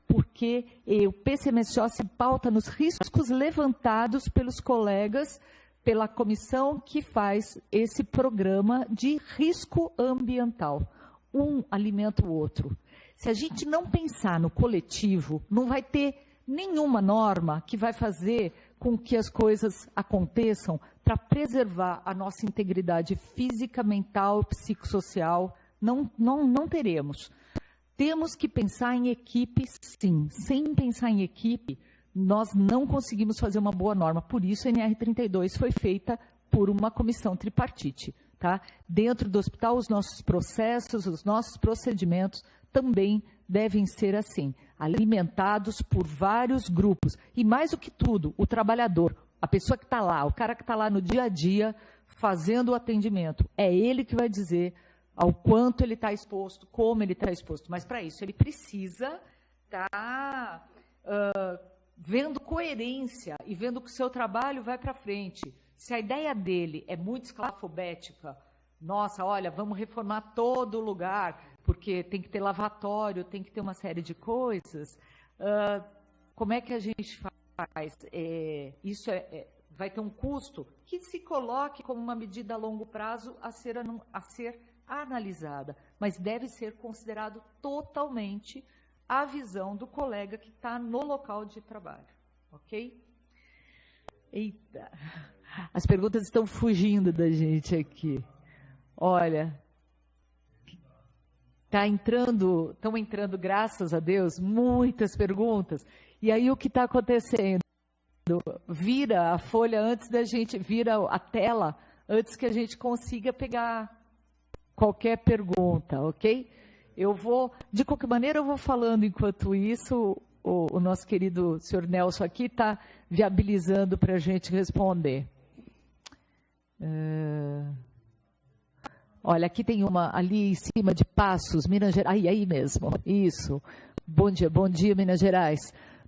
porque o PCMSO se pauta nos riscos levantados pelos colegas, pela comissão que faz esse programa de risco ambiental. Um alimenta o outro. Se a gente não pensar no coletivo, não vai ter nenhuma norma que vai fazer com que as coisas aconteçam para preservar a nossa integridade física, mental, psicossocial. Não teremos. Temos que pensar em equipe, sim. Sem pensar em equipe, nós não conseguimos fazer uma boa norma. Por isso, a NR32 foi feita por uma comissão tripartite. Tá? Dentro do hospital, os nossos processos, os nossos procedimentos também devem ser assim, alimentados por vários grupos. E mais do que tudo, o trabalhador, a pessoa que está lá, o cara que está lá no dia a dia, fazendo o atendimento, é ele que vai dizer ao quanto ele está exposto, como ele está exposto. Mas, para isso, ele precisa estar vendo coerência e vendo que o seu trabalho vai para frente. Se a ideia dele é muito escalafobética, nossa, olha, vamos reformar todo o lugar, porque tem que ter lavatório, tem que ter uma série de coisas, como é que a gente faz? Isso vai ter um custo que se coloque como uma medida a longo prazo a ser analisada, mas deve ser considerado totalmente a visão do colega que está no local de trabalho, ok? Eita, as perguntas estão fugindo da gente aqui. Olha, estão entrando, graças a Deus, muitas perguntas. E aí o que está acontecendo? Vira a folha antes da gente, vira a tela antes que a gente consiga pegar qualquer pergunta, ok? De qualquer maneira, eu vou falando enquanto isso, o nosso querido senhor Nelson aqui está viabilizando para a gente responder. Olha, aqui tem uma ali em cima de Passos, Minas Gerais. Aí mesmo, isso. Bom dia, Minas Gerais.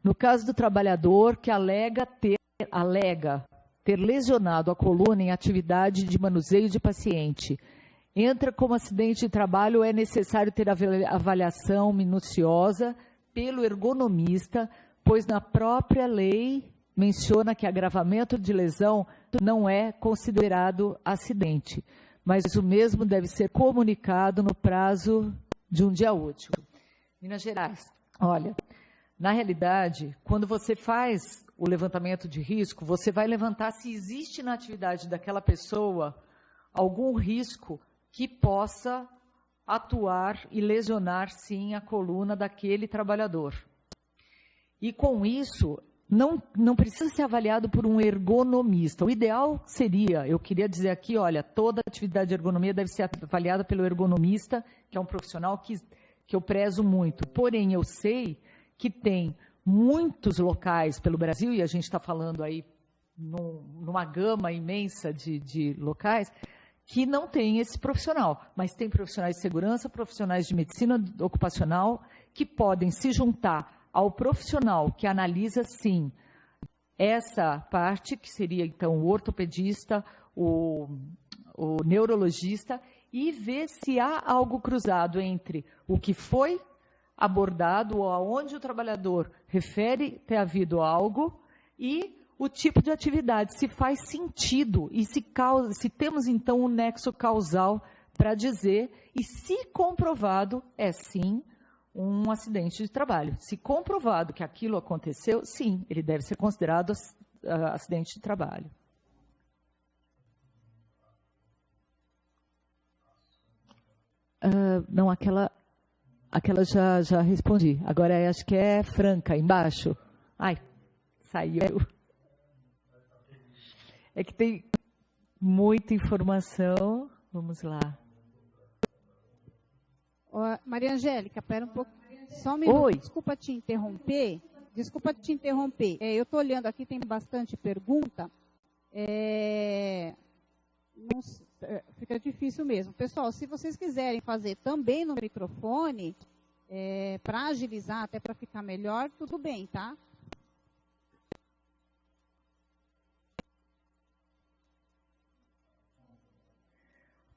No caso do trabalhador que alega ter lesionado a coluna em atividade de manuseio de paciente, entra como acidente de trabalho ou é necessário ter avaliação minuciosa pelo ergonomista, pois na própria lei menciona que agravamento de lesão não é considerado acidente, mas o mesmo deve ser comunicado no prazo de um dia útil. Minas Gerais, olha, na realidade, quando você faz o levantamento de risco, você vai levantar se existe na atividade daquela pessoa algum risco que possa atuar e lesionar, sim, a coluna daquele trabalhador. E com isso, não precisa ser avaliado por um ergonomista. O ideal seria, eu queria dizer aqui, olha, toda atividade de ergonomia deve ser avaliada pelo ergonomista, que é um profissional que eu prezo muito. Porém, eu sei que tem muitos locais pelo Brasil, e a gente está falando aí numa gama imensa de locais, que não tem esse profissional, mas tem profissionais de segurança, profissionais de medicina ocupacional que podem se juntar ao profissional que analisa, sim, essa parte, que seria, então, o ortopedista, o neurologista, e ver se há algo cruzado entre o que foi abordado ou aonde o trabalhador refere ter havido algo e o tipo de atividade, se faz sentido e se temos, então, um nexo causal para dizer, e se comprovado, é sim um acidente de trabalho. Se comprovado que aquilo aconteceu, sim, ele deve ser considerado acidente de trabalho. Não, aquela já respondi. Agora acho que é Franca, embaixo. Ai, saiu. É que tem muita informação. Vamos lá. Maria Angélica, espera um pouco. Só um minuto. Oi. Desculpa te interromper. Eu estou olhando aqui, tem bastante pergunta. Fica difícil mesmo. Pessoal, se vocês quiserem fazer também no microfone, para agilizar, até para ficar melhor, tudo bem, tá?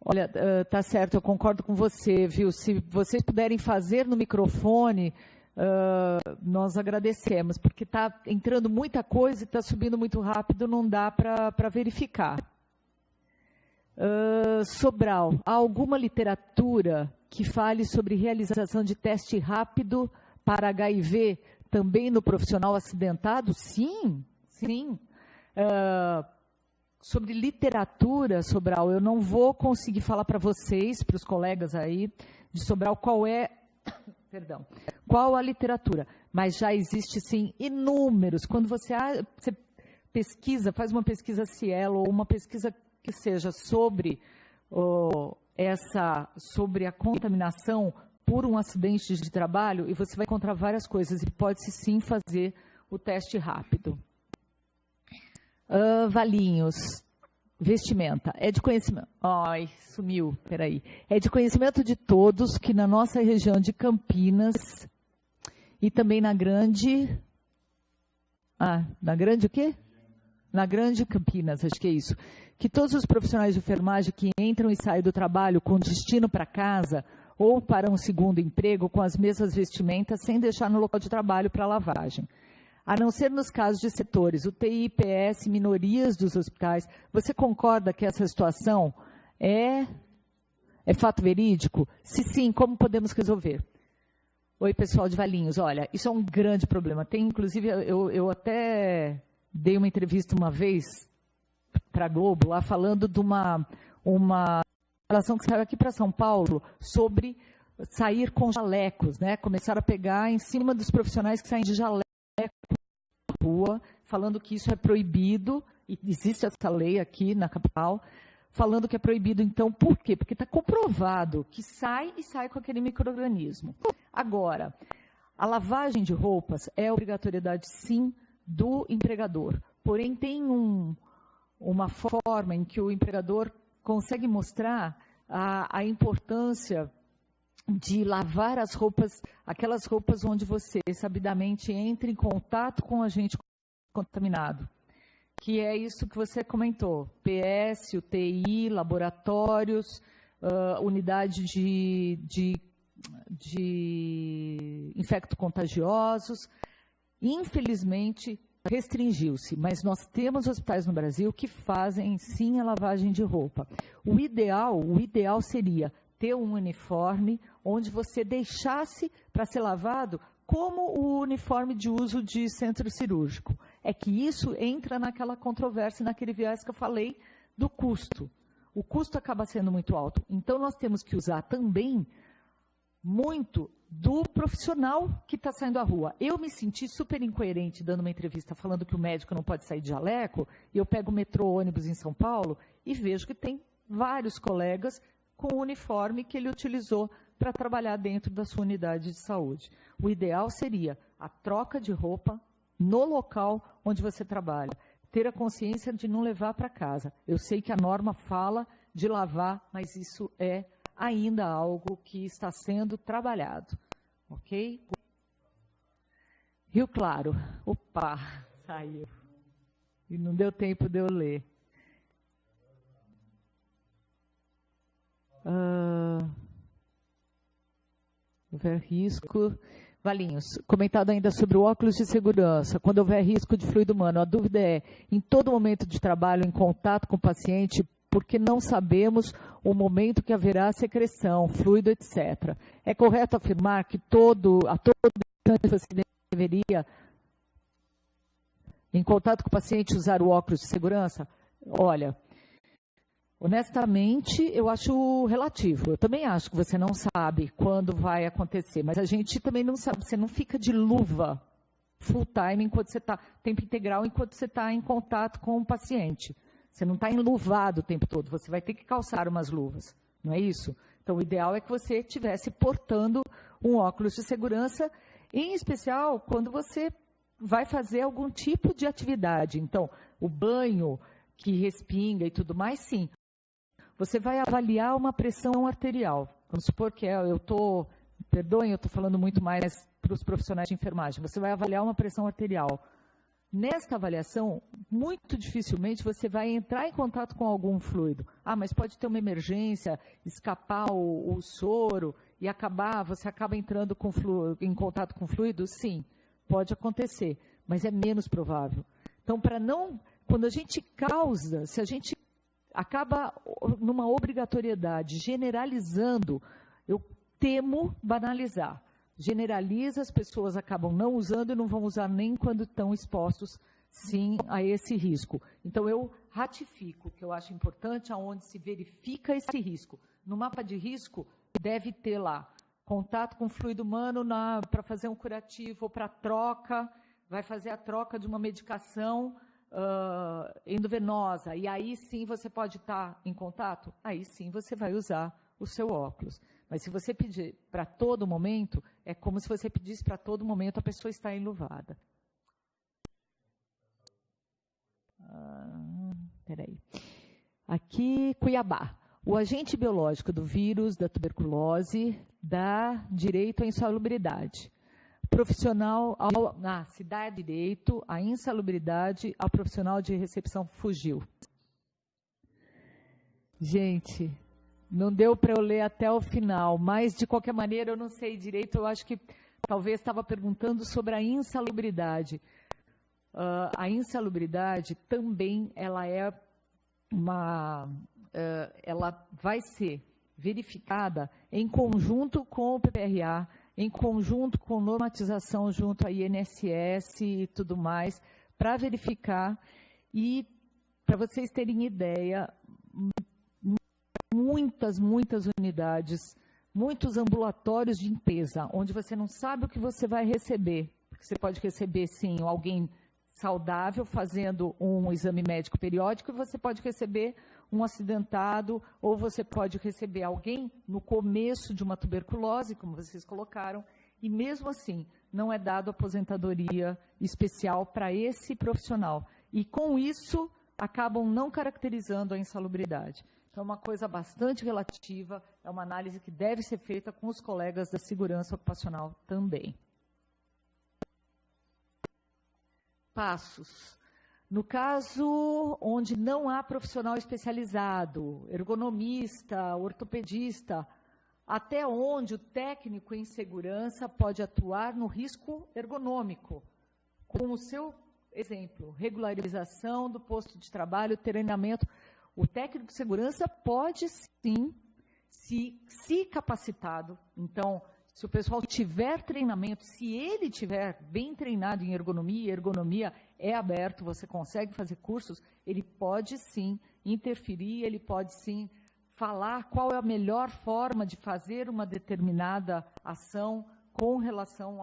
Olha, tá certo, eu concordo com você, viu? Se vocês puderem fazer no microfone, nós agradecemos, porque está entrando muita coisa e está subindo muito rápido, não dá para verificar. Sobral, há alguma literatura que fale sobre realização de teste rápido para HIV também no profissional acidentado? Sim, sim. Sobre literatura, Sobral, eu não vou conseguir falar para vocês, para os colegas aí de Sobral, qual a literatura, mas já existe sim inúmeros. Quando você pesquisa, faz uma pesquisa Cielo ou uma pesquisa que seja sobre a contaminação por um acidente de trabalho, e você vai encontrar várias coisas, e pode-se sim fazer o teste rápido. Valinhos, vestimenta, é de conhecimento, sumiu, peraí, é de conhecimento de todos que na nossa região de Campinas e também na Grande o quê? Na Grande Campinas, acho que é isso, que todos os profissionais de enfermagem que entram e saem do trabalho com destino para casa ou para um segundo emprego com as mesmas vestimentas sem deixar no local de trabalho para lavagem. A não ser nos casos de setores, UTI, PS, minorias dos hospitais. Você concorda que essa situação é fato verídico? Se sim, como podemos resolver? Oi, pessoal de Valinhos. Olha, isso é um grande problema. Tem, inclusive, eu até dei uma entrevista uma vez para a Globo, lá falando de uma relação que saiu aqui para São Paulo sobre sair com jalecos, né? Começaram a pegar em cima dos profissionais que saem de jaleco na rua, falando que isso é proibido, e existe essa lei aqui na capital, falando que é proibido. Então, por quê? Porque está comprovado que sai com aquele micro-organismo. Agora, a lavagem de roupas é obrigatoriedade, sim, do empregador. Porém, tem uma forma em que o empregador consegue mostrar a importância de lavar as roupas, aquelas roupas onde você sabidamente entra em contato com o agente contaminado, que é isso que você comentou, PS, UTI, laboratórios, unidade de infecto-contagiosos. Infelizmente, restringiu-se, mas nós temos hospitais no Brasil que fazem sim a lavagem de roupa. O ideal seria ter um uniforme onde você deixasse para ser lavado como o uniforme de uso de centro cirúrgico. É que isso entra naquela controvérsia, naquele viés que eu falei do custo. O custo acaba sendo muito alto. Então, nós temos que usar também muito do profissional que está saindo à rua. Eu me senti super incoerente dando uma entrevista falando que o médico não pode sair de jaleco, e eu pego o metrô, ônibus em São Paulo e vejo que tem vários colegas com o uniforme que ele utilizou para trabalhar dentro da sua unidade de saúde. O ideal seria a troca de roupa no local onde você trabalha. Ter a consciência de não levar para casa. Eu sei que a norma fala de lavar, mas isso é ainda algo que está sendo trabalhado. ok? Rio Claro. Opa, saiu. E não deu tempo de eu ler. Houver risco. Valinhos, comentado ainda sobre o óculos de segurança. Quando houver risco de fluido humano, a dúvida é, em todo momento de trabalho, em contato com o paciente, porque não sabemos o momento que haverá secreção, fluido, etc. É correto afirmar que a todo instante você deveria, em contato com o paciente, usar o óculos de segurança? Olha, honestamente, eu acho relativo. Eu também acho que você não sabe quando vai acontecer, mas a gente também não sabe. Você não fica de luva full time enquanto você está, tempo integral, enquanto você está em contato com o paciente. Você não está enluvado o tempo todo, você vai ter que calçar umas luvas, não é isso? Então, o ideal é que você estivesse portando um óculos de segurança, em especial quando você vai fazer algum tipo de atividade. Então, o banho que respinga e tudo mais, sim. Você vai avaliar uma pressão arterial. Vamos supor que perdoem, eu estou falando muito mais para os profissionais de enfermagem. Você vai avaliar uma pressão arterial. Nesta avaliação, muito dificilmente você vai entrar em contato com algum fluido. Ah, mas pode ter uma emergência, escapar o soro e você acaba entrando em contato com fluido? Sim, pode acontecer, mas é menos provável. Então, quando a gente se a gente acaba numa obrigatoriedade, generalizando, eu temo banalizar. Generaliza, as pessoas acabam não usando e não vão usar nem quando estão expostos, sim, a esse risco. Então, eu ratifico que eu acho importante aonde se verifica esse risco. No mapa de risco, deve ter lá contato com fluido humano para fazer um curativo ou para troca, vai fazer a troca de uma medicação endovenosa, e aí sim você pode estar em contato, aí sim você vai usar o seu óculos. Mas se você pedir para todo momento, é como se você pedisse para todo momento a pessoa estar enluvada. Peraí. Aqui, Cuiabá. O agente biológico do vírus da tuberculose dá direito à insalubridade. Se dá direito à insalubridade ao profissional de recepção fugiu. Gente, não deu para eu ler até o final, mas de qualquer maneira eu não sei direito, eu acho que talvez estava perguntando sobre a insalubridade. A insalubridade também ela vai ser verificada em conjunto com o PPRA, em conjunto com normatização junto à INSS e tudo mais, para verificar e, para vocês terem ideia, muitas unidades, muitos ambulatórios de limpeza, onde você não sabe o que você vai receber, porque você pode receber, sim, alguém saudável fazendo um exame médico periódico, e você pode receber um acidentado, ou você pode receber alguém no começo de uma tuberculose, como vocês colocaram, e mesmo assim não é dado aposentadoria especial para esse profissional. E com isso acabam não caracterizando a insalubridade. Então é uma coisa bastante relativa, é uma análise que deve ser feita com os colegas da segurança ocupacional também. Passos. No caso onde não há profissional especializado, ergonomista, ortopedista, até onde o técnico em segurança pode atuar no risco ergonômico, com o seu exemplo, regularização do posto de trabalho, treinamento. O técnico de segurança pode sim, se capacitado, então, se o pessoal tiver treinamento, se ele tiver bem treinado em ergonomia, ergonomia é aberto, você consegue fazer cursos, ele pode sim interferir, ele pode sim falar qual é a melhor forma de fazer uma determinada ação com relação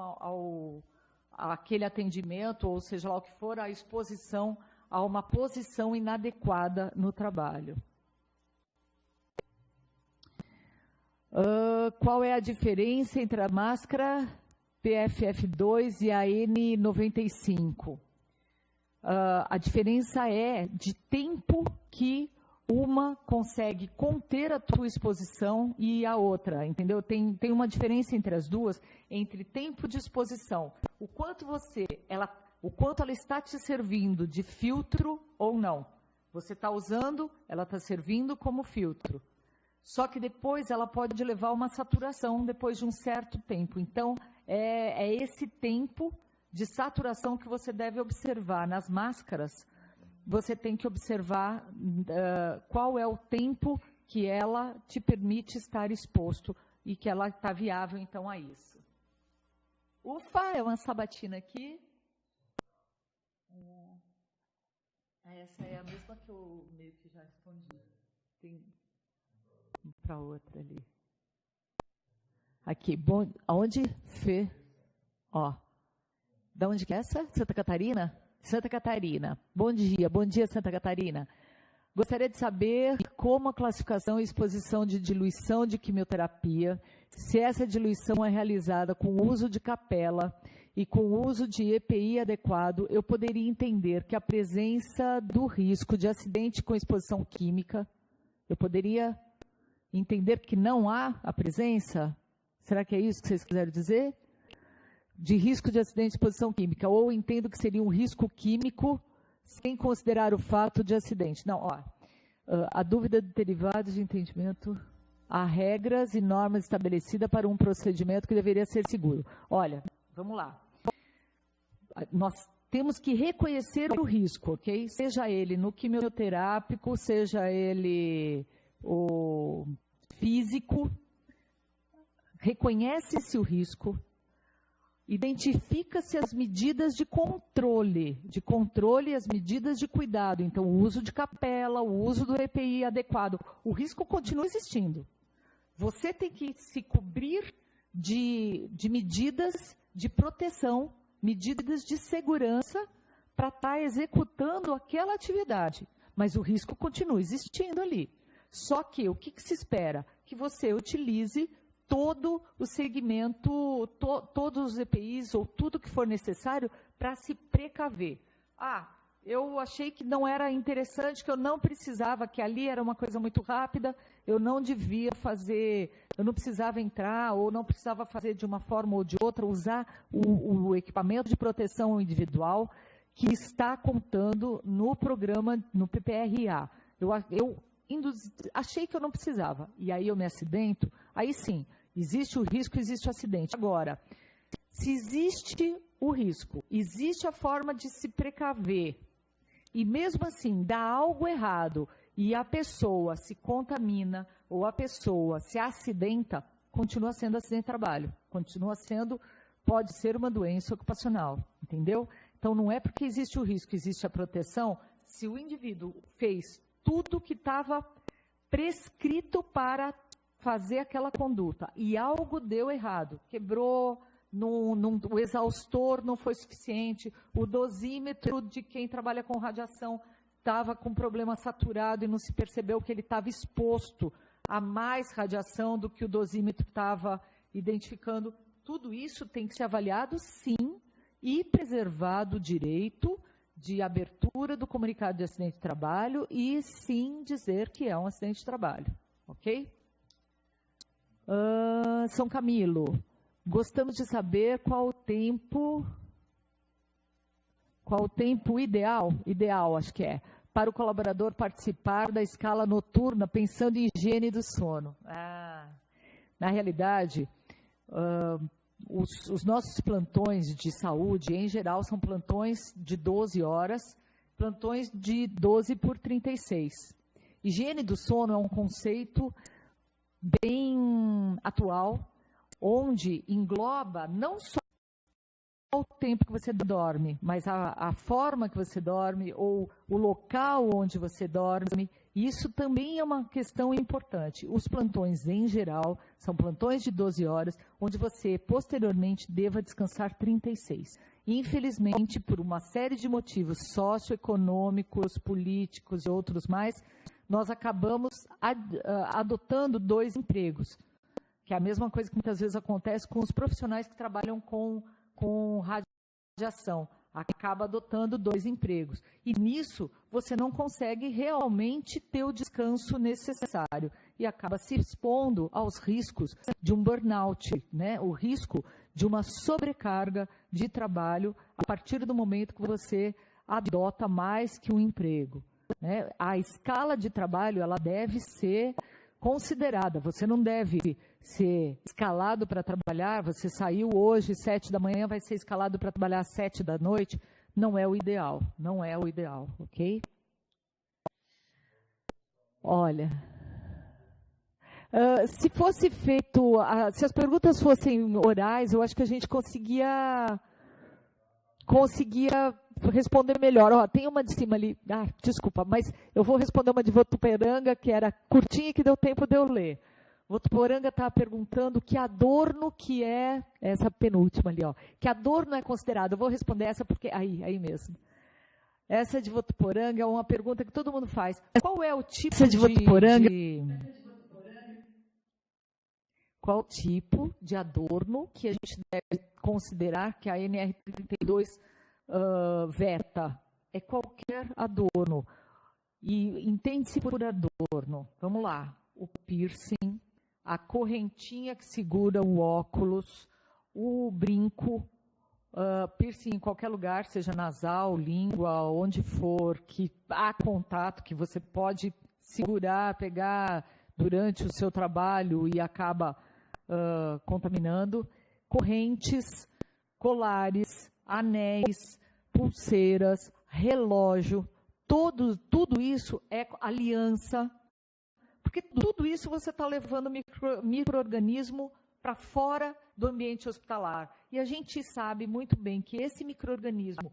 àquele atendimento, ou seja lá o que for, a exposição a uma posição inadequada no trabalho. Qual é a diferença entre a máscara PFF2 e a N95? A diferença é de tempo que uma consegue conter a tua exposição e a outra, entendeu? Tem uma diferença entre as duas, entre tempo de exposição, o quanto ela está te servindo de filtro ou não. Você está usando, ela está servindo como filtro. Só que depois ela pode levar a uma saturação depois de um certo tempo. Então, é esse tempo de saturação que você deve observar. Nas máscaras, você tem que observar qual é o tempo que ela te permite estar exposto e que ela está viável, então, a isso. Ufa, é uma sabatina aqui. Essa é a mesma que eu meio que já respondi. Tem para outra ali. Aqui, bom, aonde? Fê? Ó. Da onde que é essa? Santa Catarina? Santa Catarina. Bom dia, Santa Catarina. Gostaria de saber como a classificação e exposição de diluição de quimioterapia, se essa diluição é realizada com o uso de capela e com o uso de EPI adequado, eu poderia entender que a presença do risco de acidente com exposição química, eu poderia entender que não há a presença? Será que é isso que vocês quiseram dizer? De risco de acidente de exposição química, ou entendo que seria um risco químico sem considerar o fato de acidente. Não, ó, a dúvida de derivados de entendimento, há regras e normas estabelecidas para um procedimento que deveria ser seguro. Olha, vamos lá. Nós temos que reconhecer o risco, ok? Seja ele no quimioterápico, seja ele o físico, reconhece-se o risco, identifica-se as medidas de controle e as medidas de cuidado. Então, o uso de capela, o uso do EPI adequado. O risco continua existindo. Você tem que se cobrir de medidas de proteção, medidas de segurança para estar executando aquela atividade. Mas o risco continua existindo ali. Só que o que se espera? Que você utilize todo o segmento, todos os EPIs ou tudo que for necessário para se precaver. Eu achei que não era interessante, que eu não precisava, que ali era uma coisa muito rápida, eu não devia fazer, eu não precisava entrar ou não precisava fazer de uma forma ou de outra, usar o equipamento de proteção individual que está contando no programa, no PPRA. Eu achei que eu não precisava, e aí eu me acidento, aí sim, existe o risco, existe o acidente. Agora, se existe o risco, existe a forma de se precaver, e mesmo assim dá algo errado, e a pessoa se contamina, ou a pessoa se acidenta, continua sendo acidente de trabalho, pode ser uma doença ocupacional, entendeu? Então, não é porque existe o risco, existe a proteção, se o indivíduo fez tudo que estava prescrito para fazer aquela conduta e algo deu errado, quebrou, o exaustor não foi suficiente, o dosímetro de quem trabalha com radiação estava com problema saturado e não se percebeu que ele estava exposto a mais radiação do que o dosímetro estava identificando. Tudo isso tem que ser avaliado, sim, e preservado o direito de abertura do comunicado de acidente de trabalho e, sim, dizer que é um acidente de trabalho. Ok? São Camilo, gostamos de saber qual o tempo ideal, acho que é, para o colaborador participar da escala noturna, pensando em higiene do sono. Na realidade, os nossos plantões de saúde, em geral, são plantões de 12 horas, plantões de 12 por 36. Higiene do sono é um conceito bem atual, onde engloba não só o tempo que você dorme, mas a forma que você dorme ou o local onde você dorme. Isso também é uma questão importante. Os plantões, em geral, são plantões de 12 horas, onde você, posteriormente, deva descansar 36. Infelizmente, por uma série de motivos socioeconômicos, políticos e outros mais, nós acabamos adotando 2 empregos, que é a mesma coisa que muitas vezes acontece com os profissionais que trabalham com radiação. acaba adotando 2 empregos. E nisso, você não consegue realmente ter o descanso necessário e acaba se expondo aos riscos de um burnout, né? O risco de uma sobrecarga de trabalho a partir do momento que você adota mais que um emprego, né? A escala de trabalho, ela deve ser considerada. Você não deve ser escalado para trabalhar, você saiu hoje 7 da manhã, vai ser escalado para trabalhar às 7 da noite. Não é o ideal, não é o ideal, ok? Olha, se fosse feito, se as perguntas fossem orais, eu acho que a gente conseguia responder melhor. Ó, tem uma de cima ali, desculpa, mas eu vou responder uma de Votuporanga, que era curtinha e que deu tempo de eu ler. Votuporanga está perguntando que adorno que é, essa penúltima ali, ó, que adorno é considerado. Eu vou responder essa porque, aí mesmo. Essa de Votuporanga é uma pergunta que todo mundo faz. Qual é o tipo Qual o tipo de adorno que a gente deve considerar que a NR32 veta? É qualquer adorno. E entende-se por adorno. Vamos lá. O piercing, a correntinha que segura o óculos, o brinco, piercing em qualquer lugar, seja nasal, língua, onde for, que há contato, que você pode segurar, pegar durante o seu trabalho e acaba contaminando, correntes, colares, anéis, pulseiras, relógio, tudo isso é aliança, porque tudo isso você está levando micro-organismo para fora do ambiente hospitalar. E a gente sabe muito bem que esse micro-organismo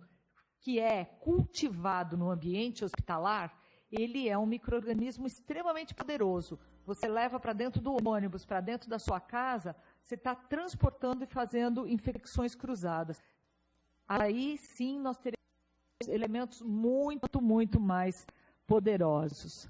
que é cultivado no ambiente hospitalar, ele é um micro-organismo extremamente poderoso. Você leva para dentro do ônibus, para dentro da sua casa, você está transportando e fazendo infecções cruzadas. Aí sim nós teremos elementos muito, muito mais poderosos.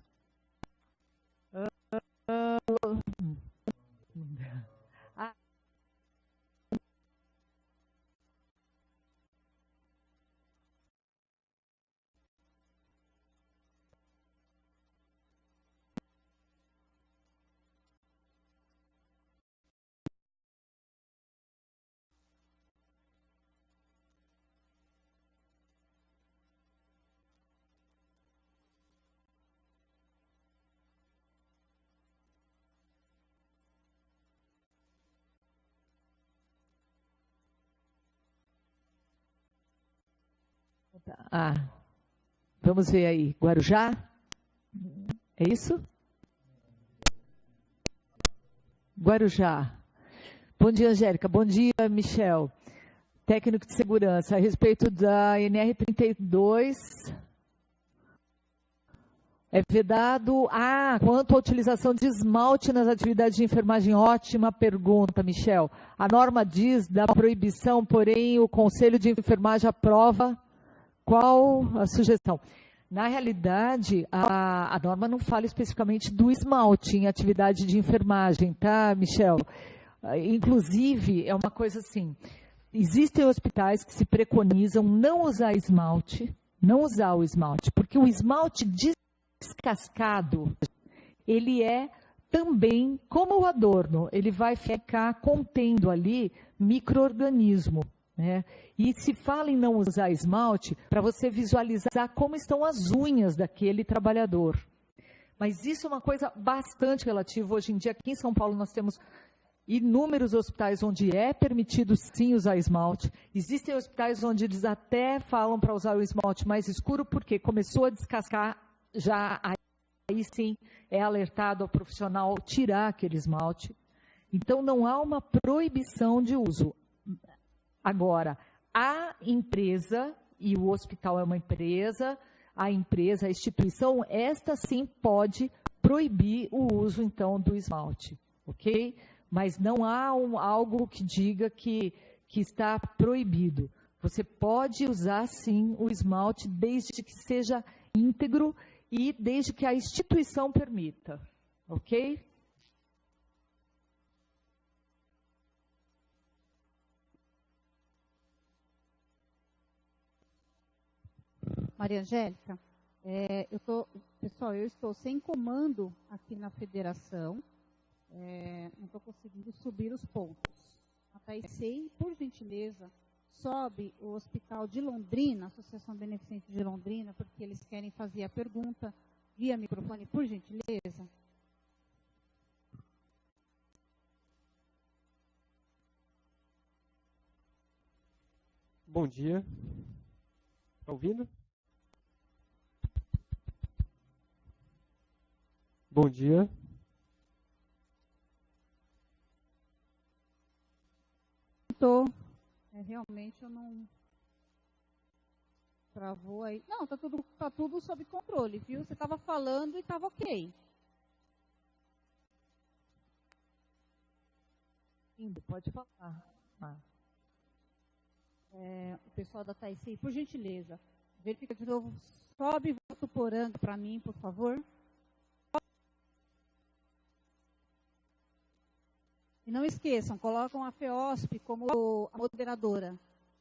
Vamos ver aí, Guarujá? É isso? Guarujá. Bom dia, Angélica. Bom dia, Michel. Técnico de segurança. A respeito da NR32, é vedado... quanto à utilização de esmalte nas atividades de enfermagem, ótima pergunta, Michel. A norma diz da proibição, porém o Conselho de Enfermagem aprova. Qual a sugestão? Na realidade, a norma não fala especificamente do esmalte em atividade de enfermagem, tá, Michel? Inclusive, é uma coisa assim, existem hospitais que se preconizam não usar esmalte, não usar o esmalte, porque o esmalte descascado, ele é também, como o adorno, ele vai ficar contendo ali micro-organismo. Né? E se fala em não usar esmalte, para você visualizar como estão as unhas daquele trabalhador. Mas isso é uma coisa bastante relativa. Hoje em dia, aqui em São Paulo, nós temos inúmeros hospitais onde é permitido sim usar esmalte. Existem hospitais onde eles até falam para usar o esmalte mais escuro, porque começou a descascar, já aí sim é alertado ao profissional tirar aquele esmalte. Então, não há uma proibição de uso. Agora, a empresa, e o hospital é uma empresa, a instituição, esta sim pode proibir o uso, então, do esmalte, ok? Mas não há algo que diga que está proibido. Você pode usar, sim, o esmalte, desde que seja íntegro e desde que a instituição permita, ok? Maria Angélica, pessoal, eu estou sem comando aqui na federação, não estou conseguindo subir os pontos. A Taisei, por gentileza, sobe o Hospital de Londrina, Associação Beneficente de Londrina, porque eles querem fazer a pergunta via microfone, por gentileza. Bom dia. Está ouvindo? Bom dia. Realmente eu não... Travou aí. Não, tá tudo sob controle, viu? Você estava falando e estava ok. Pode falar. O pessoal da Taisei, por gentileza, verifica de novo, sobe Votuporanga para mim, por favor. E não esqueçam, colocam a FEOSP como a moderadora,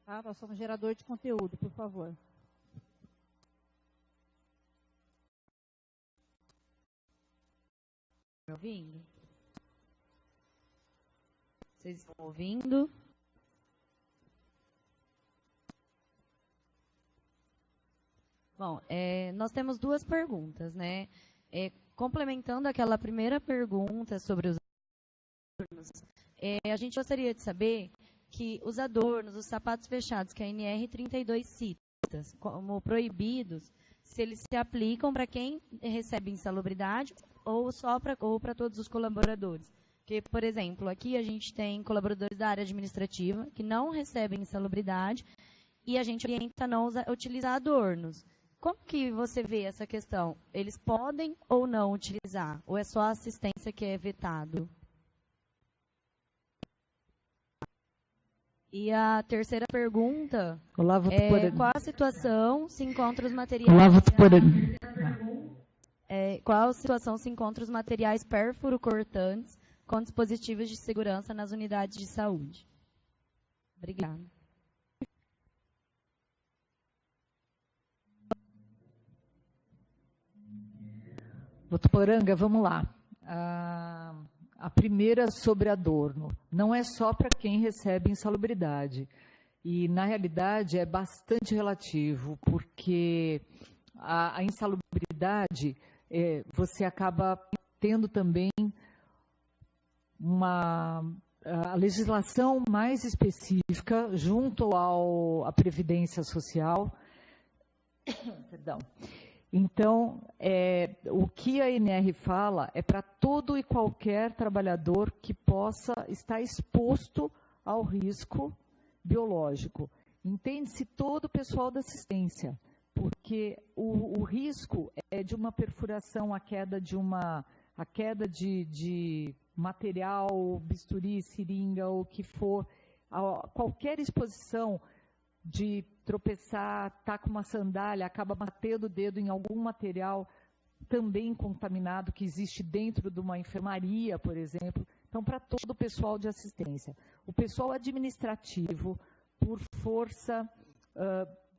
tá? Nós somos gerador de conteúdo, por favor. Me ouvindo? Vocês estão ouvindo? Bom, nós temos duas perguntas, né? Complementando aquela primeira pergunta sobre os adornos, a gente gostaria de saber que os adornos, os sapatos fechados, que a NR32 cita como proibidos, se eles se aplicam para quem recebe insalubridade ou só para todos os colaboradores. Porque, por exemplo, aqui a gente tem colaboradores da área administrativa que não recebem insalubridade e a gente orienta a não utilizar adornos. Como que você vê essa questão? Eles podem ou não utilizar? Ou é só a assistência que é vetado? E a terceira pergunta qual a situação se encontra os materiais... qual a situação se encontra os materiais pérfuro-cortantes com dispositivos de segurança nas unidades de saúde? Obrigada. Votuporanga, vamos lá. A primeira sobre adorno. Não é só para quem recebe insalubridade. E, na realidade, é bastante relativo, porque a insalubridade, você acaba tendo também a legislação mais específica junto à Previdência Social. Perdão. Então, o que a NR fala é para todo e qualquer trabalhador que possa estar exposto ao risco biológico. Entende-se todo o pessoal da assistência, porque o risco é de uma perfuração, a queda de material, bisturi, seringa, ou o que for, qualquer exposição de tropeçar, tá com uma sandália, acaba batendo o dedo em algum material também contaminado que existe dentro de uma enfermaria, por exemplo. Então, para todo o pessoal de assistência. O pessoal administrativo, por força,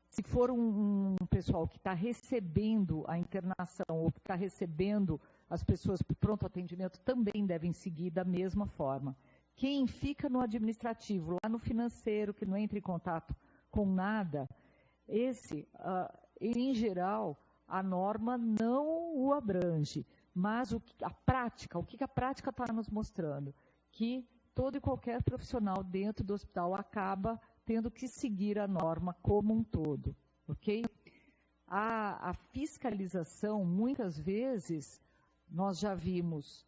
se for um pessoal que está recebendo a internação ou que está recebendo as pessoas para pronto atendimento, também devem seguir da mesma forma. Quem fica no administrativo, lá no financeiro, que não entra em contato com nada, em geral, a norma não o abrange. Mas o que a prática está nos mostrando? Que todo e qualquer profissional dentro do hospital acaba tendo que seguir a norma como um todo, ok? A fiscalização, muitas vezes, nós já vimos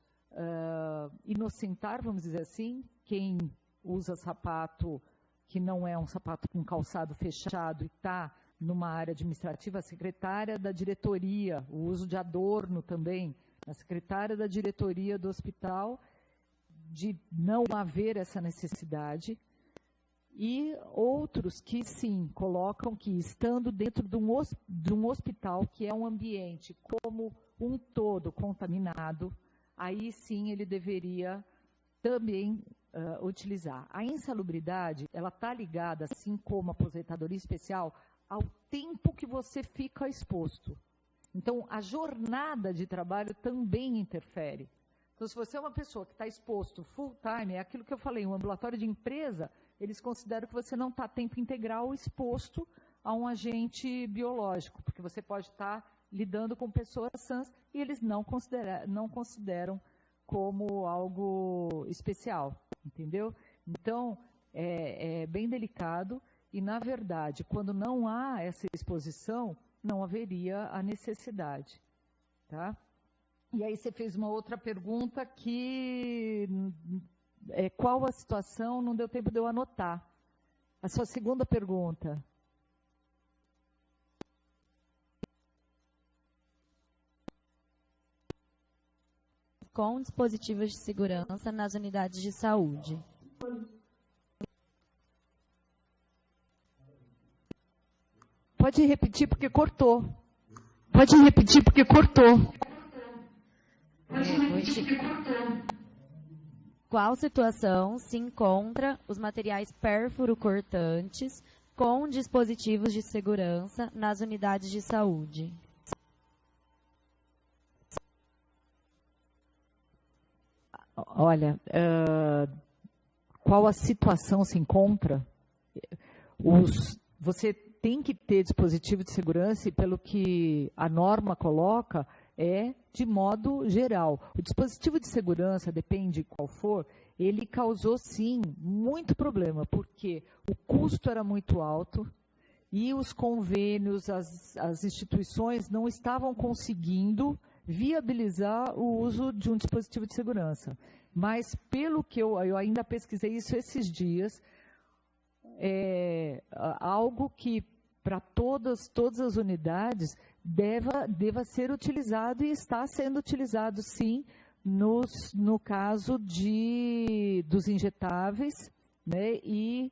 inocentar, vamos dizer assim, quem usa sapato que não é um sapato com calçado fechado e está numa área administrativa, a secretária da diretoria, o uso de adorno também, a secretária da diretoria do hospital, de não haver essa necessidade, e outros que sim, colocam que estando dentro de um hospital, que é um ambiente como um todo contaminado, aí sim ele deveria também utilizar. A insalubridade, ela está ligada, assim como a aposentadoria especial, ao tempo que você fica exposto. Então, a jornada de trabalho também interfere. Então, se você é uma pessoa que está exposto full time, é aquilo que eu falei, um ambulatório de empresa, eles consideram que você não está a tempo integral exposto a um agente biológico, porque você pode estar lidando com pessoas sãs e eles não consideram como algo especial, entendeu? Então, é bem delicado e, na verdade, quando não há essa exposição, não haveria a necessidade, tá? E aí você fez uma outra pergunta que qual a situação, não deu tempo de eu anotar. A sua segunda pergunta. Com dispositivos de segurança nas unidades de saúde. Pode repetir porque cortou. Pode repetir porque cortou. Qual situação se encontra os materiais pérfuro-cortantes com dispositivos de segurança nas unidades de saúde? Olha, qual a situação se encontra? Você tem que ter dispositivo de segurança e, pelo que a norma coloca, é de modo geral. O dispositivo de segurança, depende de qual for, ele causou, sim, muito problema, porque o custo era muito alto e os convênios, as instituições não estavam conseguindo viabilizar o uso de um dispositivo de segurança. Mas, pelo que eu ainda pesquisei isso esses dias, é algo que, para todas as unidades, deva ser utilizado e está sendo utilizado, sim, no caso dos injetáveis, né, e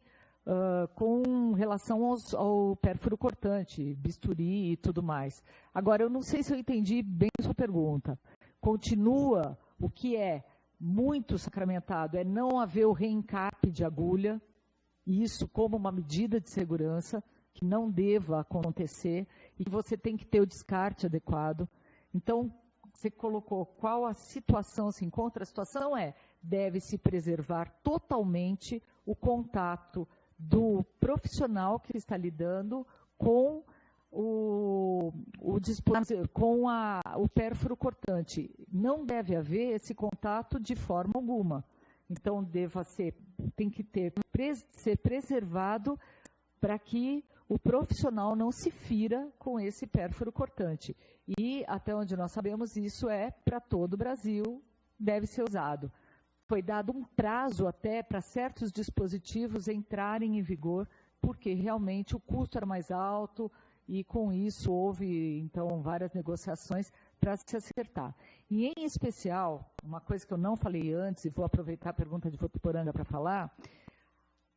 com relação ao pérfuro cortante, bisturi e tudo mais. Agora, eu não sei se eu entendi bem a sua pergunta. Continua, o que é muito sacramentado é não haver o reencape de agulha, isso como uma medida de segurança, que não deva acontecer, e que você tem que ter o descarte adequado. Então, você colocou qual a situação se encontra. A situação deve-se preservar totalmente o contato do profissional que está lidando com o pérfuro cortante. Não deve haver esse contato de forma alguma. Então, tem que ser preservado para que o profissional não se fira com esse pérfuro cortante. E, até onde nós sabemos, isso é para todo o Brasil, deve ser usado. Foi dado um prazo até para certos dispositivos entrarem em vigor, porque realmente o custo era mais alto e, com isso, houve, então, várias negociações para se acertar. E, em especial, uma coisa que eu não falei antes, e vou aproveitar a pergunta de Votuporanga para falar,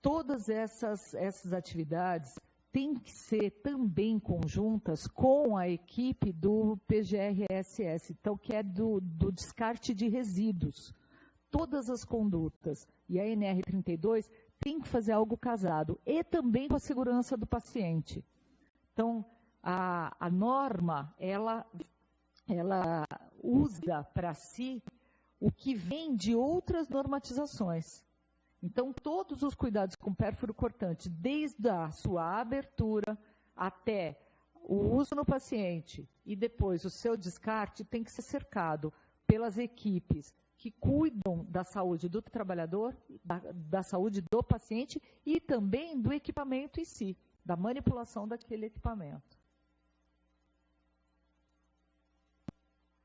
todas essas atividades têm que ser também conjuntas com a equipe do PGRSS, então, que é do descarte de resíduos. Todas as condutas e a NR32 tem que fazer algo casado, e também com a segurança do paciente. Então, a norma, ela usa para si o que vem de outras normatizações. Então, todos os cuidados com pérfuro cortante, desde a sua abertura até o uso no paciente e depois o seu descarte, tem que ser cercado pelas equipes que cuidam da saúde do trabalhador, da saúde do paciente e também do equipamento em si, da manipulação daquele equipamento.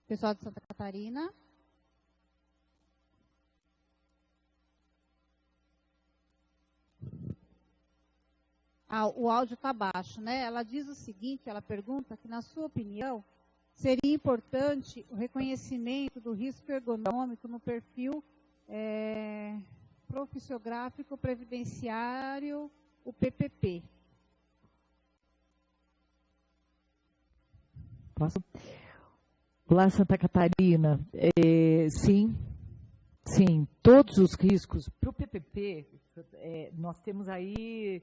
Pessoal de Santa Catarina. O áudio está baixo, né? Ela diz o seguinte, ela pergunta que, na sua opinião, seria importante o reconhecimento do risco ergonômico no perfil profissiográfico previdenciário, o PPP. Posso? Olá, Santa Catarina. Sim, todos os riscos. Para o PPP, nós temos aí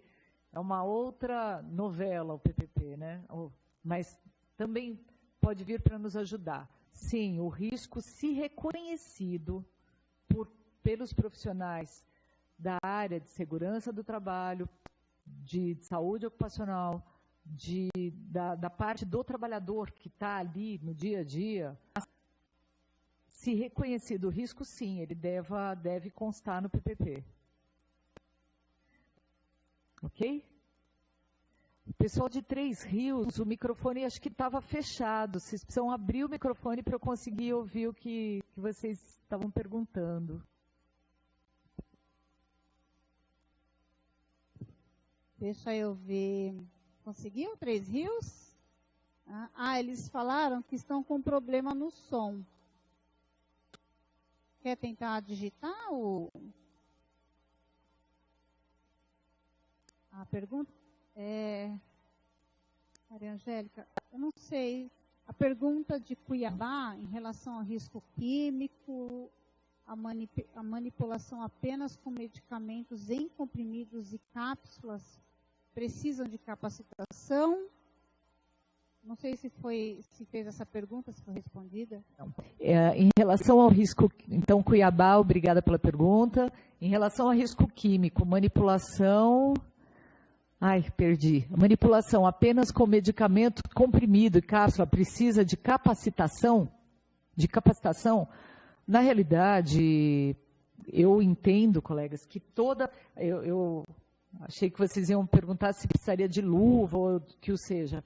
é uma outra novela o PPP, né? Mas também pode vir para nos ajudar. Sim, o risco, se reconhecido pelos profissionais da área de segurança do trabalho, de saúde ocupacional, da parte do trabalhador que está ali no dia a dia, se reconhecido o risco, sim, ele deve constar no PPP. Ok? O pessoal de Três Rios, o microfone acho que estava fechado. Vocês precisam abrir o microfone para eu conseguir ouvir o que vocês estavam perguntando. Deixa eu ver. Conseguiu, Três Rios? Eles falaram que estão com problema no som. Quer tentar digitar a pergunta? Maria Angélica, eu não sei. A pergunta de Cuiabá em relação ao risco químico, a manipulação apenas com medicamentos em comprimidos e cápsulas precisam de capacitação? Não sei se fez essa pergunta, se foi respondida. Em relação ao risco, então, Cuiabá, obrigada pela pergunta. Em relação ao risco químico, manipulação... perdi. Manipulação apenas com medicamento comprimido e cápsula precisa de capacitação? Na realidade, eu entendo, colegas, que eu achei que vocês iam perguntar se precisaria de luva ou que o seja.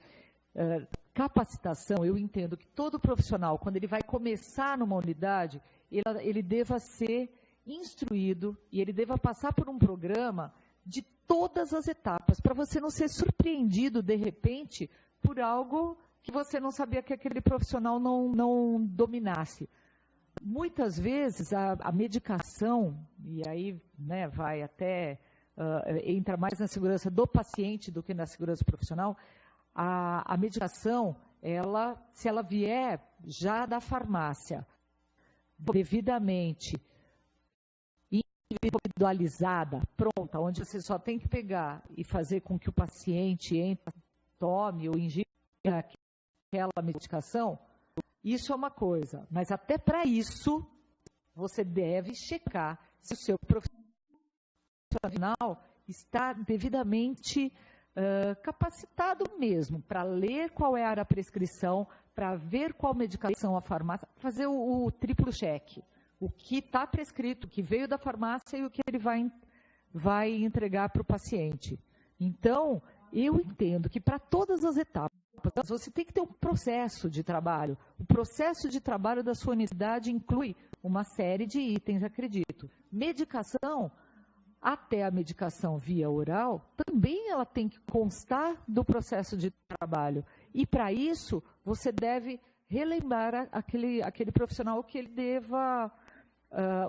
Capacitação, eu entendo que todo profissional, quando ele vai começar numa unidade, ele deva ser instruído e ele deva passar por um programa de todas as etapas, para você não ser surpreendido, de repente, por algo que você não sabia que aquele profissional não dominasse. Muitas vezes, a medicação, e aí vai até, entra mais na segurança do paciente do que na segurança profissional, a medicação, se ela vier já da farmácia, devidamente individualizada, pronta, onde você só tem que pegar e fazer com que o paciente tome ou ingira aquela medicação, isso é uma coisa. Mas até para isso, você deve checar se o seu profissional está devidamente capacitado mesmo para ler qual é a prescrição, para ver qual medicação a farmácia, fazer o triplo cheque. O que está prescrito, o que veio da farmácia e o que ele vai entregar para o paciente. Então, eu entendo que para todas as etapas, você tem que ter um processo de trabalho. O processo de trabalho da sua unidade inclui uma série de itens, acredito. Medicação, até a medicação via oral, também ela tem que constar do processo de trabalho. E para isso, você deve relembrar aquele profissional que ele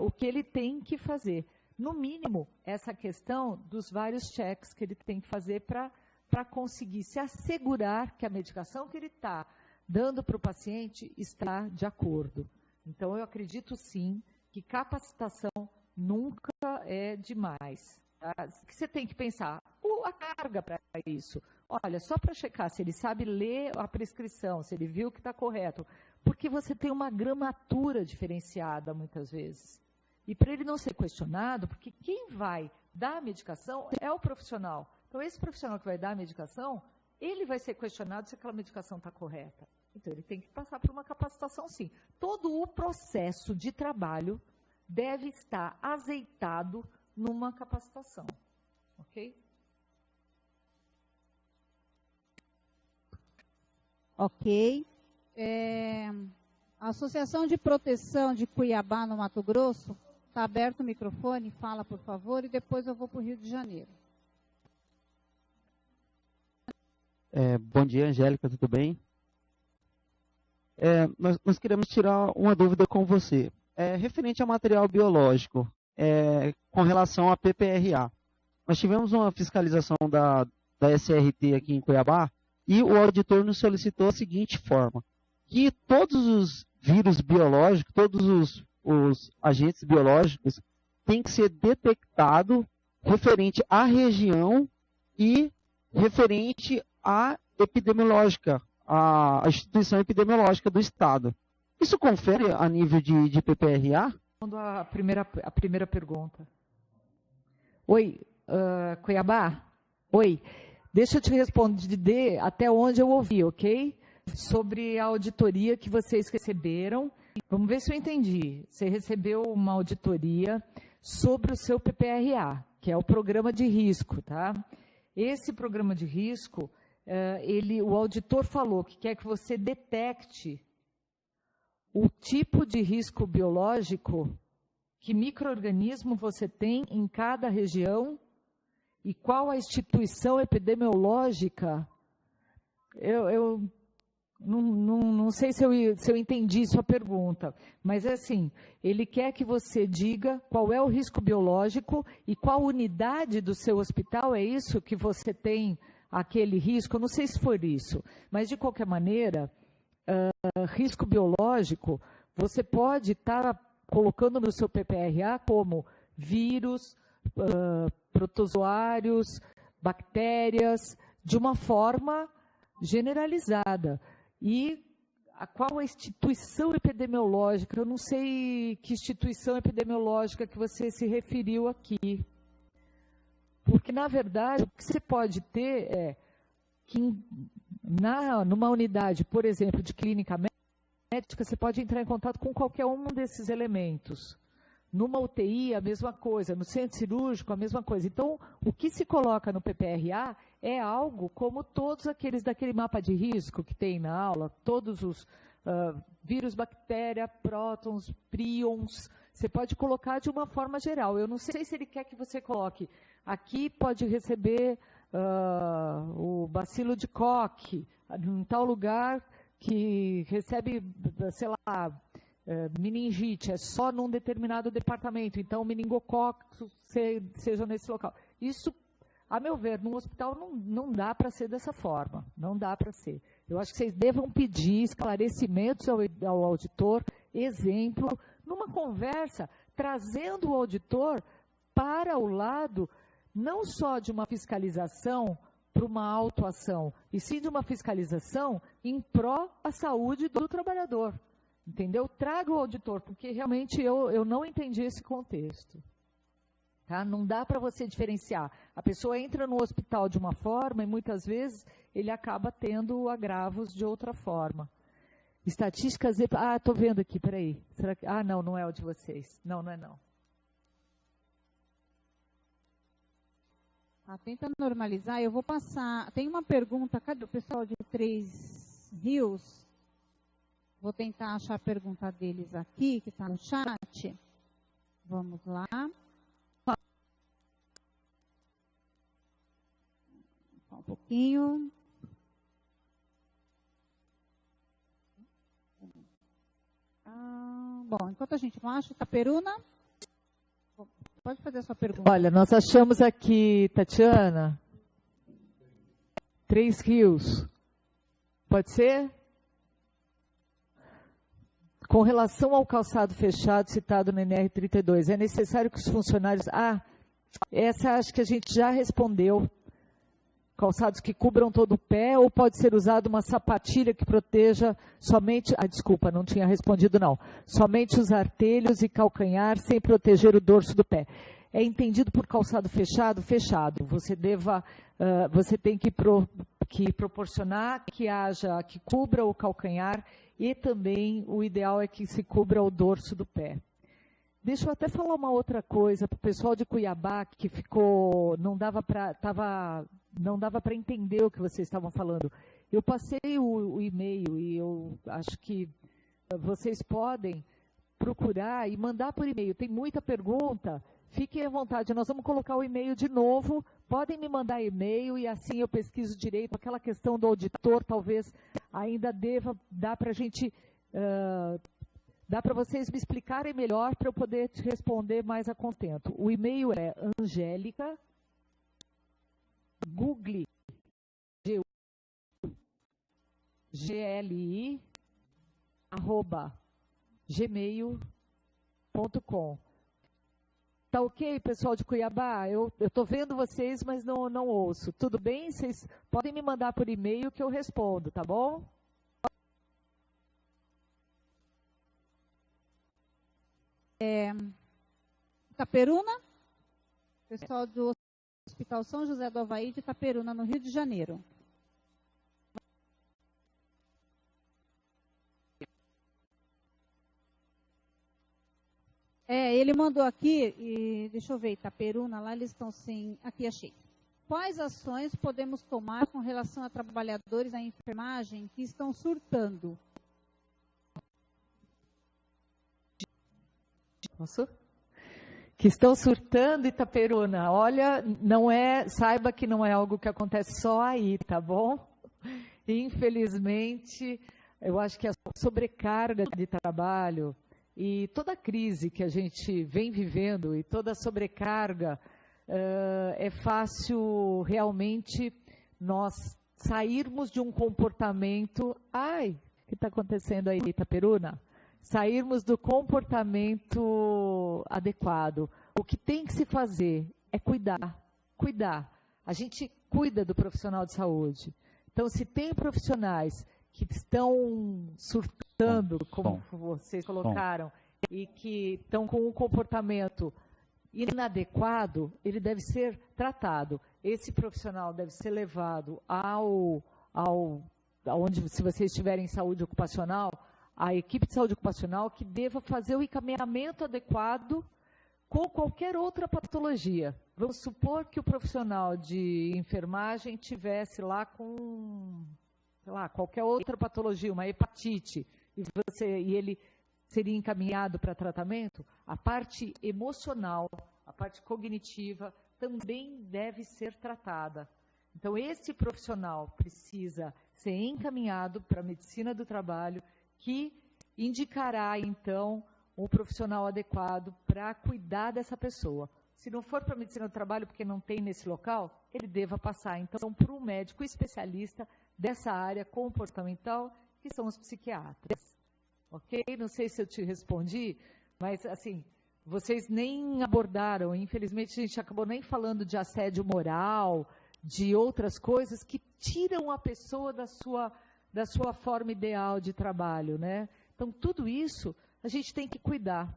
o que ele tem que fazer. No mínimo, essa questão dos vários cheques que ele tem que fazer para conseguir se assegurar que a medicação que ele está dando para o paciente está de acordo. Então, eu acredito sim que capacitação nunca é demais. Tá? Que você tem que pensar, a carga para isso. Olha, só para checar se ele sabe ler a prescrição, se ele viu que está correto, porque você tem uma gramatura diferenciada muitas vezes. E para ele não ser questionado, porque quem vai dar a medicação é o profissional. Então, esse profissional que vai dar a medicação, ele vai ser questionado se aquela medicação está correta. Então, ele tem que passar por uma capacitação, sim. Todo o processo de trabalho deve estar azeitado numa capacitação. Ok? Ok. A Associação de Proteção de Cuiabá, no Mato Grosso, está aberto o microfone, fala, por favor, e depois eu vou para o Rio de Janeiro. Bom dia, Angélica, tudo bem? Nós queremos tirar uma dúvida com você. Referente ao material biológico, com relação à PPRA. Nós tivemos uma fiscalização da SRT aqui em Cuiabá e o auditor nos solicitou a seguinte forma, que todos os vírus biológicos, todos os agentes biológicos têm que ser detectados referente à região e referente à epidemiológica, à instituição epidemiológica do Estado. Isso confere a nível de PPRA? A primeira pergunta. Oi, Cuiabá? Oi, deixa eu te responder até onde eu ouvi, ok? Sobre a auditoria que vocês receberam. Vamos ver se eu entendi. Você recebeu uma auditoria sobre o seu PPRA, que é o programa de risco, tá? Esse programa de risco, o auditor falou que quer que você detecte o tipo de risco biológico, que micro-organismo você tem em cada região e qual a instituição epidemiológica. Eu não sei se eu entendi sua pergunta, mas é assim, ele quer que você diga qual é o risco biológico e qual unidade do seu hospital é isso que você tem aquele risco. Eu não sei se for isso, mas de qualquer maneira, risco biológico, você pode estar colocando no seu PPRA como vírus, protozoários, bactérias, de uma forma generalizada. E qual a instituição epidemiológica? Eu não sei que instituição epidemiológica que você se referiu aqui. Porque, na verdade, o que você pode ter é que numa unidade, por exemplo, de clínica médica, você pode entrar em contato com qualquer um desses elementos. Numa UTI, a mesma coisa. No centro cirúrgico, a mesma coisa. Então, o que se coloca no PPRA é algo como todos aqueles daquele mapa de risco que tem na aula, todos os vírus, bactéria, prótons, prions, você pode colocar de uma forma geral. Eu não sei se ele quer que você coloque. Aqui pode receber o bacilo de Koch, em tal lugar que recebe, sei lá, meningite, é só num determinado departamento, então meningococcus seja nesse local. Isso, a meu ver, num hospital não dá para ser dessa forma, não dá para ser. Eu acho que vocês devam pedir esclarecimentos ao auditor, exemplo, numa conversa, trazendo o auditor para o lado não só de uma fiscalização para uma autuação, e sim de uma fiscalização em pró à saúde do trabalhador. Entendeu? Traga o auditor, porque realmente eu não entendi esse contexto. Tá? Não dá para você diferenciar. A pessoa entra no hospital de uma forma e muitas vezes ele acaba tendo agravos de outra forma. Estatísticas... estou vendo aqui, peraí. Será que... não é o de vocês. Não é não. Tenta normalizar. Eu vou passar... Tem uma pergunta, cadê o pessoal de Três Rios? Vou tentar achar a pergunta deles aqui, que está no chat. Vamos lá. Só um pouquinho. Bom, enquanto a gente não acha, Itaperuna, pode fazer a sua pergunta. Olha, nós achamos aqui, Tatiana, Três Rios. Pode ser? Com relação ao calçado fechado citado no NR32, é necessário que os funcionários... essa acho que a gente já respondeu. Calçados que cubram todo o pé, ou pode ser usado uma sapatilha que proteja somente... desculpa, não tinha respondido não. Somente os artelhos e calcanhar, sem proteger o dorso do pé. É entendido por calçado fechado? Fechado. Você tem que proporcionar que cubra o calcanhar, e também o ideal é que se cubra o dorso do pé. Deixa eu até falar uma outra coisa para o pessoal de Cuiabá, que ficou, não dava para entender o que vocês estavam falando. Eu passei o e-mail e eu acho que vocês podem procurar e mandar por e-mail. Tem muita pergunta, fiquem à vontade. Nós vamos colocar o e-mail de novo. Podem me mandar e-mail e assim eu pesquiso direito. Aquela questão do auditor talvez ainda dá para a gente... dá para vocês me explicarem melhor para eu poder te responder mais a contento. O e-mail é Angélica, Google, GLI, @gmail.com. Tá ok, pessoal de Cuiabá? Eu estou vendo vocês, mas não ouço. Tudo bem? Vocês podem me mandar por e-mail que eu respondo, tá bom? Itaperuna, pessoal do Hospital São José do Havaí de Itaperuna, no Rio de Janeiro. Ele mandou aqui, e deixa eu ver, Itaperuna, lá eles estão sem... Aqui, achei. Quais ações podemos tomar com relação a trabalhadores da enfermagem que estão surtando? Posso? Que estão surtando, Itaperuna. Olha, saiba que não é algo que acontece só aí, tá bom? Infelizmente, eu acho que a sobrecarga de trabalho e toda a crise que a gente vem vivendo e toda a sobrecarga, é fácil realmente nós sairmos de um comportamento... Ai, o que está acontecendo aí, Itaperuna? Sairmos do comportamento adequado. O que tem que se fazer é cuidar. A gente cuida do profissional de saúde. Então, se tem profissionais que estão surtando, como vocês colocaram, e que estão com um comportamento inadequado, ele deve ser tratado. Esse profissional deve ser levado aonde, se vocês estiverem em saúde ocupacional, a equipe de saúde ocupacional que deva fazer o encaminhamento adequado com qualquer outra patologia. Vamos supor que o profissional de enfermagem tivesse lá com, sei lá, qualquer outra patologia, uma hepatite, e ele seria encaminhado para tratamento. A parte emocional, a parte cognitiva também deve ser tratada. Então, esse profissional precisa ser encaminhado para a medicina do trabalho, que indicará, então, um profissional adequado para cuidar dessa pessoa. Se não for para a medicina do trabalho, porque não tem nesse local, ele deva passar, então, para um médico especialista dessa área comportamental, que são os psiquiatras. Ok? Não sei se eu te respondi, mas, assim, vocês nem abordaram, infelizmente, a gente acabou nem falando de assédio moral, de outras coisas que tiram a pessoa da sua forma ideal de trabalho, né? Então, tudo isso a gente tem que cuidar.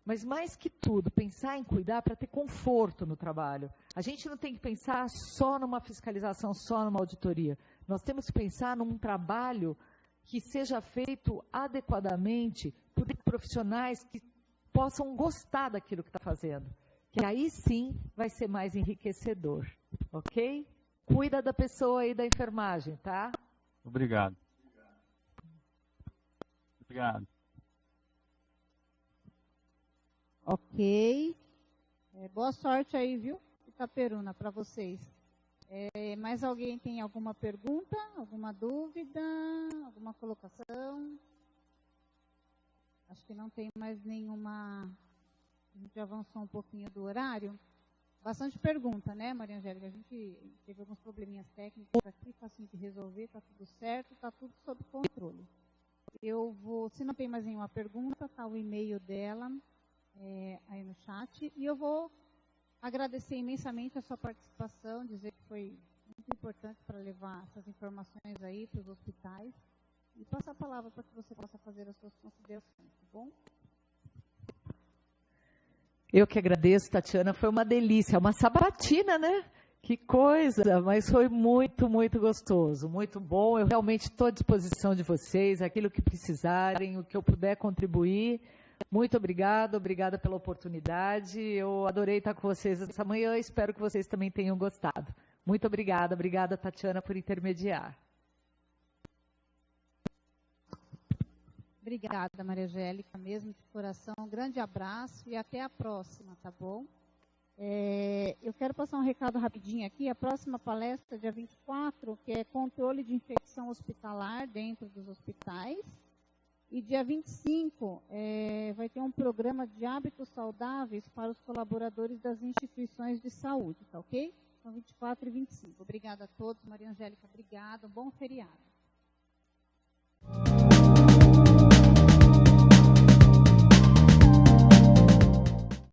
Mas, mais que tudo, pensar em cuidar para ter conforto no trabalho. A gente não tem que pensar só numa fiscalização, só numa auditoria. Nós temos que pensar num trabalho que seja feito adequadamente por profissionais que possam gostar daquilo que está fazendo. Que aí sim vai ser mais enriquecedor. Ok? Cuida da pessoa aí da enfermagem, tá? Obrigado. Obrigado. Ok. Boa sorte aí, viu, Itaperuna, para vocês. Mais alguém tem alguma pergunta, alguma dúvida, alguma colocação? Acho que não tem mais nenhuma. A gente avançou um pouquinho do horário. Bastante pergunta, né, Maria Angélica? A gente teve alguns probleminhas técnicos aqui, facinho de resolver, está tudo certo, está tudo sob controle. Se não tem mais nenhuma pergunta, está o e-mail dela aí no chat. E eu vou agradecer imensamente a sua participação, dizer que foi muito importante para levar essas informações aí para os hospitais. E passar a palavra para que você possa fazer as suas considerações, tá bom? Eu que agradeço, Tatiana, foi uma delícia, uma sabatina, né? Que coisa, mas foi muito, muito gostoso, muito bom. Eu realmente estou à disposição de vocês, aquilo que precisarem, o que eu puder contribuir. Muito obrigada pela oportunidade. Eu adorei estar com vocês essa manhã, espero que vocês também tenham gostado. Muito obrigada, Tatiana, por intermediar. Obrigada, Maria Angélica, mesmo de coração. Um grande abraço e até a próxima, tá bom? Eu quero passar um recado rapidinho aqui. A próxima palestra, dia 24, que é controle de infecção hospitalar dentro dos hospitais. E dia 25, vai ter um programa de hábitos saudáveis para os colaboradores das instituições de saúde, tá ok? Então, 24 e 25. Obrigada a todos. Maria Angélica, obrigada. Bom feriado.